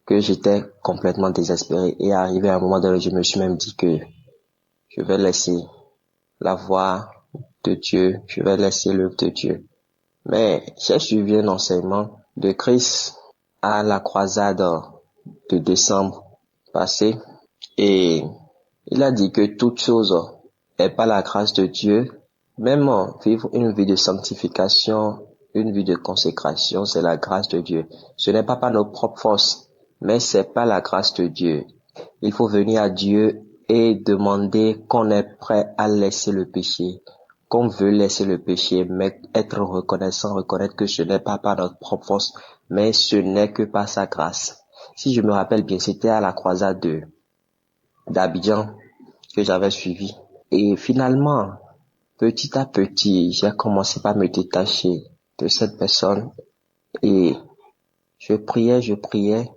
que j'étais complètement désespéré. Et arrivé à un moment donné, je me suis même dit que je vais laisser la voix de Dieu, je vais laisser l'œuvre de Dieu. Mais j'ai suivi un enseignement de Christ à la croisade de décembre passé et il a dit que toute chose est par la grâce de Dieu. Même vivre une vie de sanctification, une vie de consécration, c'est la grâce de Dieu. Ce n'est pas par nos propres forces, mais c'est par la grâce de Dieu. Il faut venir à Dieu et demander qu'on est prêt à laisser le péché, qu'on veut laisser le péché, mais être reconnaissant, reconnaître que ce n'est pas par notre propre force, mais ce n'est que par sa grâce. Si je me rappelle bien, c'était à la croisade d'Abidjan que j'avais suivi. Et finalement, petit à petit, j'ai commencé par me détacher de cette personne et je priais.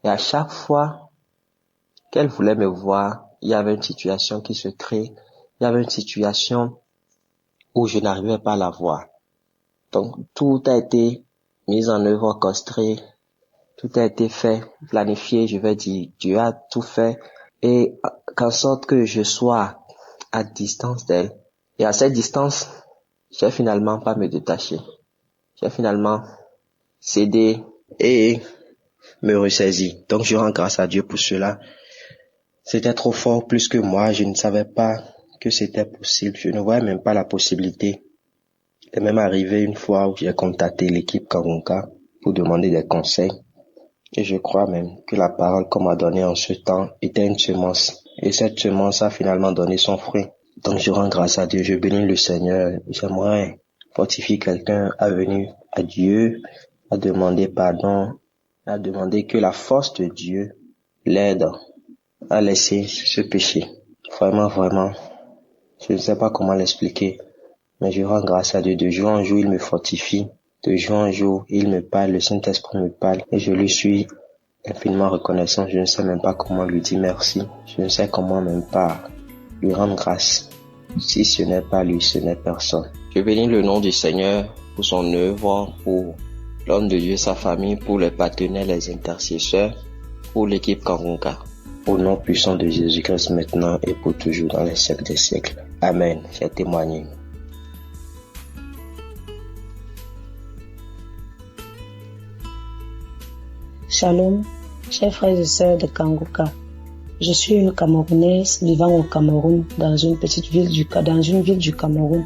Et à chaque fois qu'elle voulait me voir, il y avait une situation qui se crée. Il y avait une situation où je n'arrivais pas à la voir. Donc, tout a été mis en œuvre, orchestré. Tout a été fait, planifié, je vais dire. Dieu a tout fait. Et qu'en sorte que je sois à distance d'elle. Et à cette distance, j'ai finalement pas me détacher. J'ai finalement cédé et me ressaisi. Donc je rends grâce à Dieu pour cela. C'était trop fort, plus que moi. Je ne savais pas que c'était possible. Je ne voyais même pas la possibilité. Il est même arrivé une fois où j'ai contacté l'équipe Kangunka pour demander des conseils. Et je crois même que la parole qu'on m'a donnée en ce temps était une semence. Et cette semence a finalement donné son fruit. Donc je rends grâce à Dieu, je bénis le Seigneur. J'aimerais fortifier quelqu'un à venir à Dieu, à demander pardon, à demander que la force de Dieu l'aide à laisser ce péché. Vraiment, je ne sais pas comment l'expliquer, mais je rends grâce à Dieu. De jour en jour, il me fortifie. De jour en jour, il me parle, le Saint-Esprit me parle et je lui suis infiniment reconnaissant. Je ne sais même pas comment lui dire merci. Je ne sais comment même pas lui rendre grâce. Si ce n'est pas lui, ce n'est personne. Je bénis le nom du Seigneur pour son œuvre, pour l'homme de Dieu, sa famille, pour les partenaires, les intercesseurs, pour l'équipe Kangunka. Au nom puissant de Jésus-Christ maintenant et pour toujours dans les siècles des siècles. Amen. J'ai témoigné. Shalom, chers frères et sœurs de Kangunka. Je suis une Camerounaise vivant au Cameroun, dans une ville du Cameroun.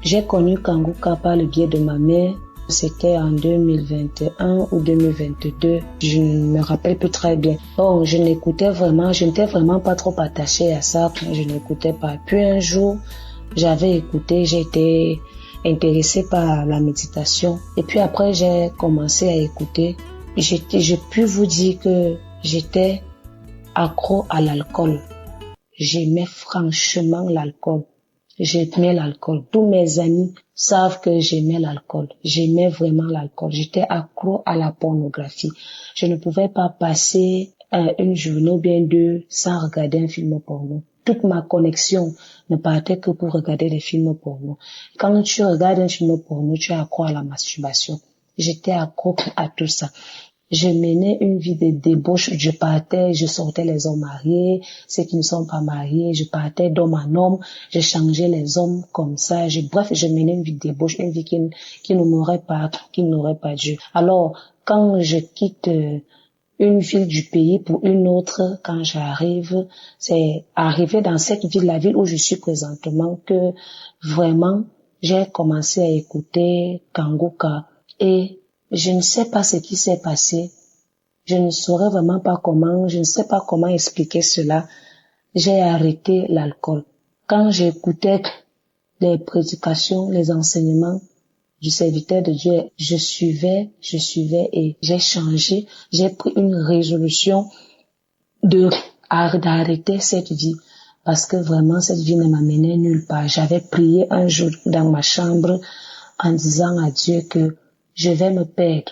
J'ai connu Kangunka par le biais de ma mère. C'était en 2021 ou 2022. Je ne me rappelle plus très bien. Bon, je n'étais vraiment pas trop attachée à ça. Je n'écoutais pas. Puis un jour, j'avais écouté, j'ai été intéressée par la méditation. Et puis après, j'ai commencé à écouter. Je puis vous dire que j'étais accro à l'alcool. J'aimais franchement l'alcool. J'aimais l'alcool. Tous mes amis savent que j'aimais l'alcool. J'aimais vraiment l'alcool. J'étais accro à la pornographie. Je ne pouvais pas passer une journée ou bien deux sans regarder un film porno. Toute ma connexion ne partait que pour regarder les films porno. Quand tu regardes un film porno, tu es accro à la masturbation. J'étais accro à tout ça. Je menais une vie de débauche. Je sortais les hommes mariés, ceux qui ne sont pas mariés. Je partais d'homme en homme. Je changeais les hommes comme ça. Bref, je menais une vie de débauche, une vie qui n'aurait pas dû. Alors, quand je quitte une ville du pays pour une autre, quand j'arrive, c'est arrivé dans cette ville, la ville où je suis présentement, que vraiment, j'ai commencé à écouter Kangunka et je ne sais pas ce qui s'est passé. Je ne saurais vraiment pas comment, je ne sais pas comment expliquer cela. J'ai arrêté l'alcool. Quand j'écoutais les prédications, les enseignements, du serviteur de Dieu, je suivais et j'ai changé. J'ai pris une résolution d'arrêter cette vie. Parce que vraiment, cette vie ne m'amenait nulle part. J'avais prié un jour dans ma chambre en disant à Dieu que je vais me perdre.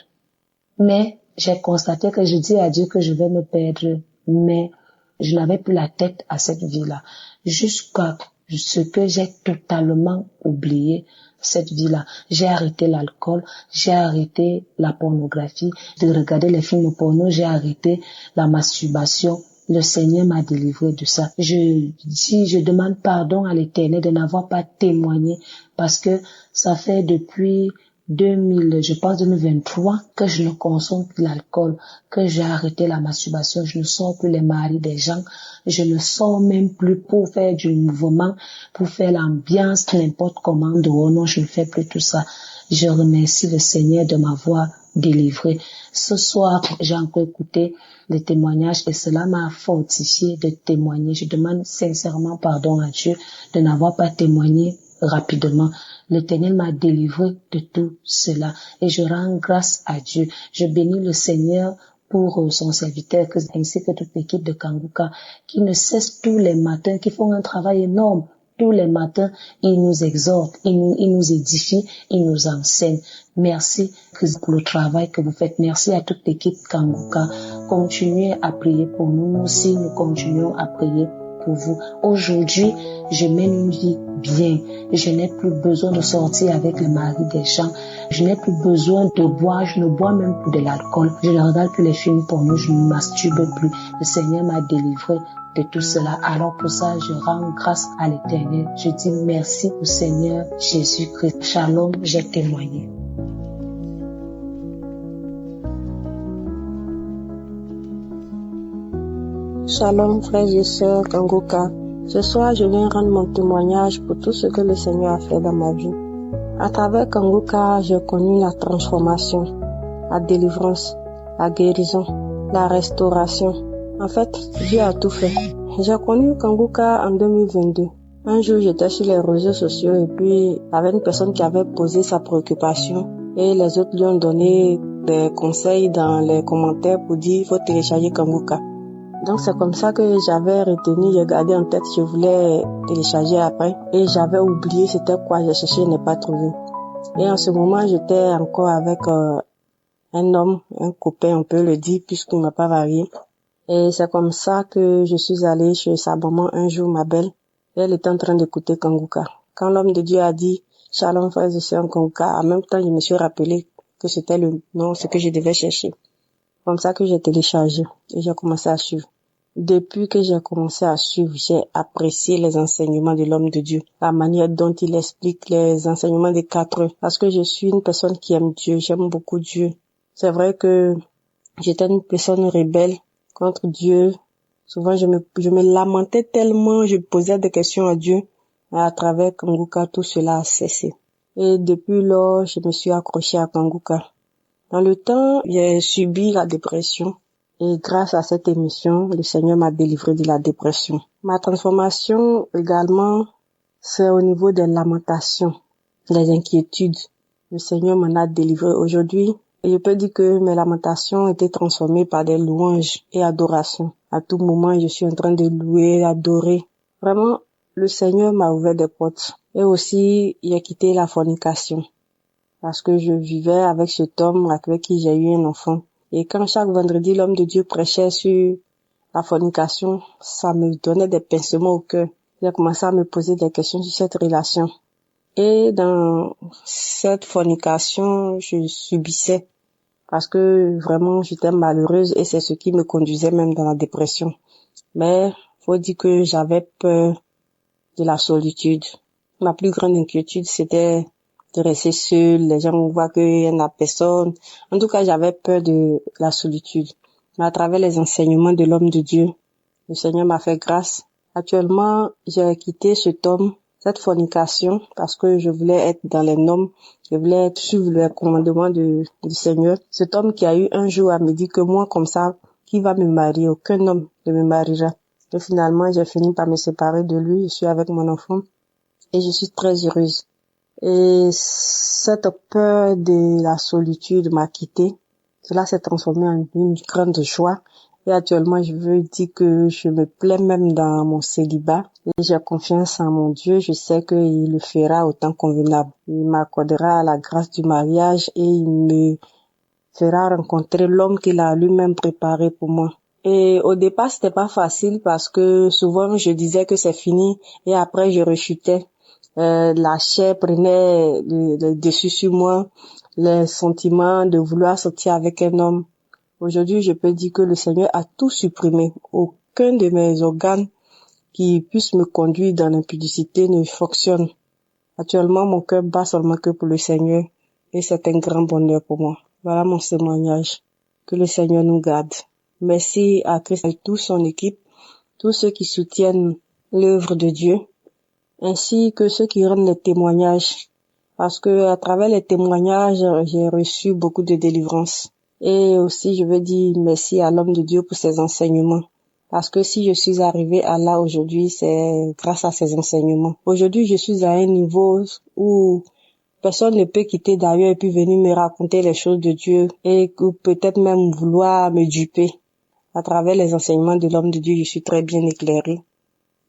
Mais j'ai constaté que je dis à Dieu que je vais me perdre, mais je n'avais plus la tête à cette vie-là. Jusqu'à ce que j'ai totalement oublié cette vie-là. J'ai arrêté l'alcool, j'ai arrêté la pornographie, de regarder les films porno, j'ai arrêté la masturbation. Le Seigneur m'a délivré de ça. Je demande pardon à l'Éternel de n'avoir pas témoigné parce que ça fait depuis 2023 que je ne consomme plus l'alcool, que j'ai arrêté la masturbation, je ne sors plus les maris des gens, je ne sors même plus pour faire du mouvement, pour faire l'ambiance, n'importe comment, non, je ne fais plus tout ça. Je remercie le Seigneur de m'avoir délivré. Ce soir, j'ai encore écouté les témoignages et cela m'a fortifié de témoigner. Je demande sincèrement pardon à Dieu de n'avoir pas témoigné rapidement. L'Éternel m'a délivré de tout cela et je rends grâce à Dieu. Je bénis le Seigneur pour son serviteur ainsi que toute l'équipe de Kanguka qui ne cesse tous les matins, qui font un travail énorme. Tous les matins, il nous exhorte, il nous édifie, il nous enseigne. Merci pour le travail que vous faites. Merci à toute l'équipe Kanguka. Continuez à prier pour nous. Nous aussi, nous continuons à prier pour vous. Aujourd'hui, je mène une vie bien. Je n'ai plus besoin de sortir avec le mari des gens. Je n'ai plus besoin de boire. Je ne bois même plus de l'alcool. Je ne regarde plus les films porno. Je ne masturbe plus. Le Seigneur m'a délivré de tout cela. Alors pour ça, je rends grâce à l'Éternel. Je dis merci au Seigneur Jésus-Christ. Shalom, j'ai témoigné. Shalom, frères et sœurs Kanguka. Ce soir, je viens rendre mon témoignage pour tout ce que le Seigneur a fait dans ma vie. À travers Kanguka, j'ai connu la transformation, la délivrance, la guérison, la restauration. En fait, Dieu a tout fait. J'ai connu Kanguka en 2022. Un jour, j'étais sur les réseaux sociaux et puis il y avait une personne qui avait posé sa préoccupation et les autres lui ont donné des conseils dans les commentaires pour dire il faut télécharger Kanguka. Donc c'est comme ça que j'avais retenu, j'ai gardé en tête, je voulais télécharger après et j'avais oublié c'était quoi, j'ai cherché, je n'ai pas trouvé. Et en ce moment, j'étais encore avec un homme, un copain, on peut le dire, puisqu'il m'a pas varié. Et c'est comme ça que je suis allée chez sa maman un jour, ma belle, et elle était en train d'écouter Kanguka. Quand l'homme de Dieu a dit « Shalom frères et sœurs Kanguka », en même temps, je me suis rappelé que c'était le nom, ce que je devais chercher. Comme ça que j'ai téléchargé et j'ai commencé à suivre. Depuis que j'ai commencé à suivre, j'ai apprécié les enseignements de l'homme de Dieu, la manière dont il explique les enseignements des 4 heures. Parce que je suis une personne qui aime Dieu, j'aime beaucoup Dieu. C'est vrai que j'étais une personne rebelle contre Dieu. Souvent, je me lamentais tellement, je posais des questions à Dieu. Et à travers Kanguka, tout cela a cessé. Et depuis lors, je me suis accrochée à Kanguka. Dans le temps, j'ai subi la dépression. Et grâce à cette émission, le Seigneur m'a délivré de la dépression. Ma transformation également, c'est au niveau des lamentations, des inquiétudes. Le Seigneur m'en a délivré aujourd'hui. Et je peux dire que mes lamentations étaient transformées par des louanges et adorations. À tout moment, je suis en train de louer, adorer. Vraiment, le Seigneur m'a ouvert des portes. Et aussi, j'ai quitté la fornication. Parce que je vivais avec cet homme avec qui j'ai eu un enfant. Et quand chaque vendredi, l'homme de Dieu prêchait sur la fornication, ça me donnait des pincements au cœur. J'ai commencé à me poser des questions sur cette relation. Et dans cette fornication, je subissais. Parce que vraiment, j'étais malheureuse et c'est ce qui me conduisait même dans la dépression. Mais faut dire que j'avais peur de la solitude. Ma plus grande inquiétude, c'était de rester seule, les gens voient qu'il y en a personne. En tout cas, j'avais peur de la solitude. Mais à travers les enseignements de l'homme de Dieu, le Seigneur m'a fait grâce. Actuellement, j'ai quitté cet homme, cette fornication, parce que je voulais être dans les normes, je voulais suivre le commandement du Seigneur. Cet homme qui a eu un jour à me dire que moi, comme ça, qui va me marier? Aucun homme ne me mariera. Et finalement, j'ai fini par me séparer de lui, je suis avec mon enfant et je suis très heureuse. Et cette peur de la solitude m'a quitté. Cela s'est transformé en une grande joie. Et actuellement, je veux dire que je me plais même dans mon célibat. Et j'ai confiance en mon Dieu. Je sais qu'il le fera au temps convenable. Il m'accordera la grâce du mariage et il me fera rencontrer l'homme qu'il a lui-même préparé pour moi. Et au départ, c'était pas facile parce que souvent je disais que c'est fini et après je rechutais. La chair prenait le dessus sur moi, les sentiments de vouloir sortir avec un homme. Aujourd'hui, je peux dire que le Seigneur a tout supprimé. Aucun de mes organes qui puissent me conduire dans l'impudicité ne fonctionne. Actuellement, mon cœur bat seulement que pour le Seigneur et c'est un grand bonheur pour moi. Voilà mon témoignage. Que le Seigneur nous garde. Merci à Christ et toute son équipe, tous ceux qui soutiennent l'œuvre de Dieu, ainsi que ceux qui rendent les témoignages. Parce que à travers les témoignages, j'ai reçu beaucoup de délivrance. Et aussi, je veux dire merci à l'homme de Dieu pour ses enseignements. Parce que si je suis arrivée à là aujourd'hui, c'est grâce à ses enseignements. Aujourd'hui, je suis à un niveau où personne ne peut quitter d'ailleurs et puis venir me raconter les choses de Dieu et peut-être même vouloir me duper. À travers les enseignements de l'homme de Dieu, je suis très bien éclairée.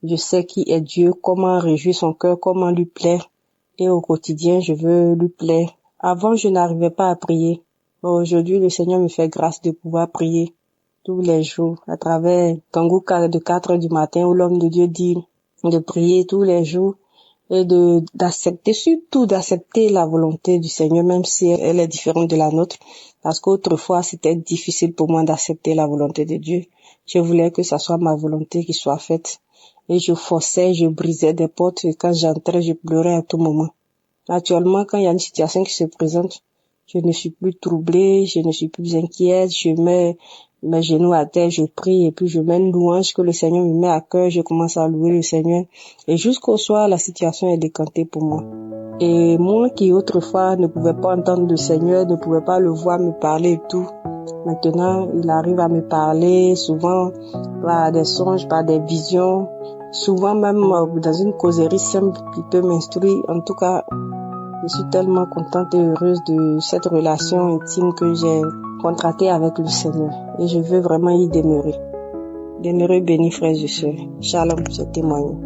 Je sais qui est Dieu, comment réjouir son cœur, comment lui plaire. Et au quotidien, je veux lui plaire. Avant, je n'arrivais pas à prier. Aujourd'hui, le Seigneur me fait grâce de pouvoir prier tous les jours à travers Kanguka de 4 heures du matin où l'homme de Dieu dit de prier tous les jours et d'accepter, surtout d'accepter la volonté du Seigneur, même si elle est différente de la nôtre. Parce qu'autrefois, c'était difficile pour moi d'accepter la volonté de Dieu. Je voulais que ça soit ma volonté qui soit faite. Et je forçais, je brisais des portes et quand j'entrais, je pleurais à tout moment. Actuellement, quand il y a une situation qui se présente, je ne suis plus troublée, je ne suis plus inquiète, je mets mes genoux à terre, je prie et puis je mets une louange que le Seigneur me met à cœur, je commence à louer le Seigneur. Et jusqu'au soir, la situation est décantée pour moi. Et moi qui autrefois ne pouvais pas entendre le Seigneur, ne pouvais pas le voir me parler et tout, maintenant il arrive à me parler souvent par des songes, par des visions, souvent même dans une causerie simple qui peut m'instruire. En tout cas, je suis tellement contente et heureuse de cette relation intime que j'ai contractée avec le Seigneur. Et je veux vraiment y demeurer. Demeurez bénis, frères et sœurs. Shalom, je témoigne.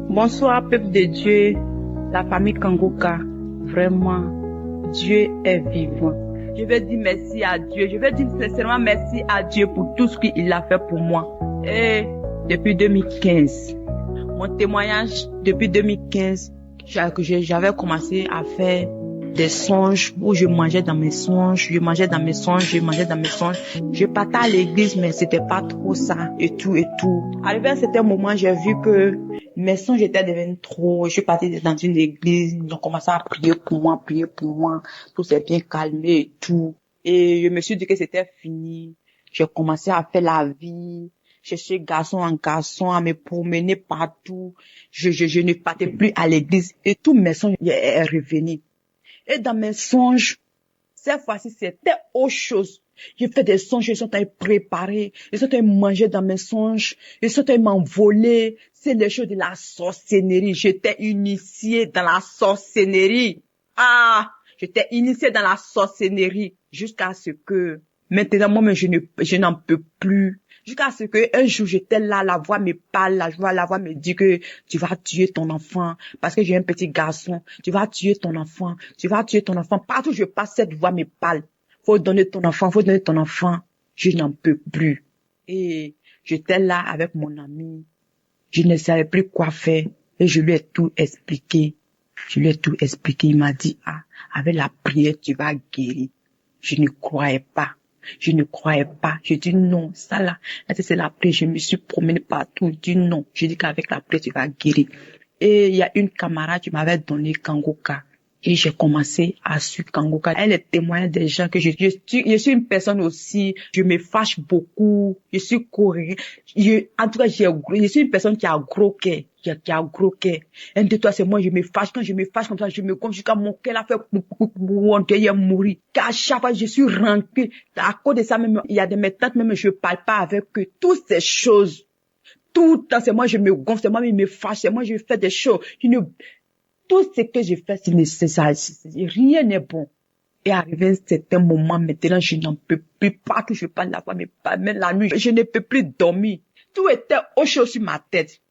Bonsoir, peuple de Dieu, la famille Kanguka. Vraiment, Dieu est vivant. Je veux dire merci à Dieu. Je veux dire sincèrement merci à Dieu pour tout ce qu'il a fait pour moi. Et depuis 2015, mon témoignage, depuis 2015, j'avais commencé à faire des songes où je mangeais dans mes songes, je partais à l'église, mais c'était pas trop ça, et tout. Arrivé à un certain moment, j'ai vu que mes songes étaient devenus trop. Je suis partie dans une église, ils ont commencé à prier pour moi, tout s'est bien calmé et tout. Et je me suis dit que c'était fini. J'ai commencé à faire la vie. Je suis garçon en garçon, à me promener partout. Je ne partais plus à l'église et tous mes songes est revenu. Et dans mes songes, cette fois-ci, c'était autre chose. J'ai fait des songes, ils sont allés préparer, ils sont allés manger dans mes songes, ils sont allés m'envoler. C'est les choses de la sorcellerie. J'étais initiée dans la sorcellerie. J'étais initiée dans la sorcellerie jusqu'à ce que, maintenant, moi, je n'en peux plus. Jusqu'à ce que un jour j'étais là, la voix me parle, la voix me dit que tu vas tuer ton enfant parce que j'ai un petit garçon. Tu vas tuer ton enfant. Partout où je passe, cette voix me parle. Faut donner ton enfant. Je n'en peux plus. Et j'étais là avec mon ami. Je ne savais plus quoi faire et je lui ai tout expliqué. Il m'a dit, avec la prière, tu vas guérir. Je ne croyais pas. J'ai dit non, ça là, c'est la prière. Je me suis promenée partout. J'ai dit non. J'ai dit qu'avec la prière, tu vas guérir. Et il y a une camarade qui m'avait donné Kanguka. Et j'ai commencé à suivre Kanguka. Elle est témoin des gens que je suis une personne aussi, je me fâche beaucoup. Je suis courageux. En tout cas, je suis une personne qui a gros cœur. Un de toi, c'est moi, je me fâche. Quand je me fâche comme ça, je me compte jusqu'à mon cœur a fait mourir. Qu'à chaque fois, je suis rancune. À cause de ça, même, il y a de mes tantes, même, je parle pas avec eux. Toutes ces choses, tout le temps, c'est moi je me gonfle, c'est moi qui me fâche, c'est moi je fais des choses. Tout ce que je fais, c'est nécessaire. Rien n'est bon. Et arrivé un certain moment, maintenant, je n'en peux plus. Pas que je parle la voix, mais pas même la nuit. Je ne peux plus dormir. Tout était au chaud sur ma tête.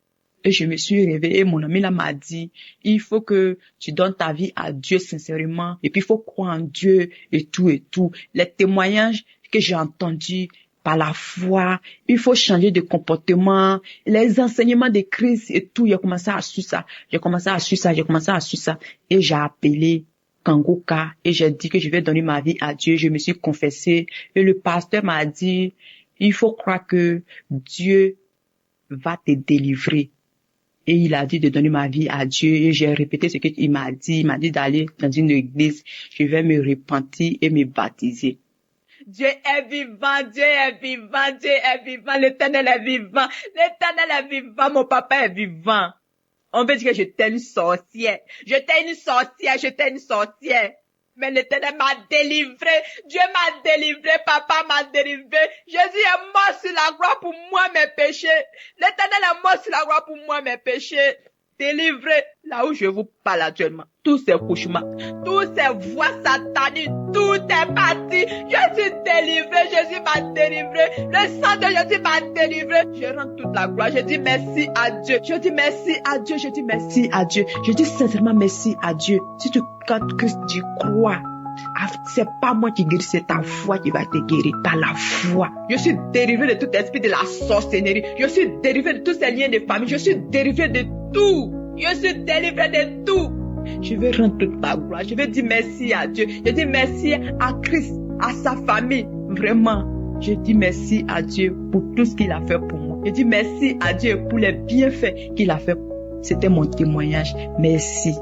Et je me suis réveillée. Mon ami là m'a dit, il faut que tu donnes ta vie à Dieu sincèrement. Et puis, il faut croire en Dieu et tout et tout. Les témoignages que j'ai entendus par la foi, il faut changer de comportement. Les enseignements de Christ et tout, j'ai commencé à suivre ça. Et j'ai appelé Kangoka et j'ai dit que je vais donner ma vie à Dieu. Je me suis confessée et le pasteur m'a dit, il faut croire que Dieu va te délivrer. Et il a dit de donner ma vie à Dieu et j'ai répété ce qu'il m'a dit. Il m'a dit d'aller dans une église. Je vais me repentir et me baptiser. Dieu est vivant, Dieu est vivant, Dieu est vivant, l'Éternel est vivant, l'Éternel est vivant, mon papa est vivant. On veut dire que j'étais une sorcière. Mais l'Éternel m'a délivré. Dieu m'a délivré. Papa m'a délivré. Jésus est mort sur la croix pour moi, mes péchés. L'Éternel est mort sur la croix pour moi, mes péchés. Délivré. Là où je vous parle actuellement. Tous ces cauchemars, tous ces voix sataniques, tout est parti. Je suis délivré. Jésus m'a délivré. Le sang de Jésus m'a délivré. Je rends toute la gloire. Je dis merci à Dieu. Je dis merci à Dieu. Je dis merci à Dieu. Je dis sincèrement merci à Dieu. Si tu, quand Christ tu crois, c'est pas moi qui guéris, c'est ta foi qui va te guérir, par la foi. Je suis délivré de tout esprit de la sorcellerie. Je suis délivré de tous ces liens de famille. Je suis délivré de tout. Je suis délivré de tout. Je vais rendre toute la gloire. Je vais dire merci à Dieu. Je dis merci à Christ, à sa famille. Vraiment, je dis merci à Dieu pour tout ce qu'il a fait pour moi. Je dis merci à Dieu pour les bienfaits qu'il a fait. C'était mon témoignage. Merci.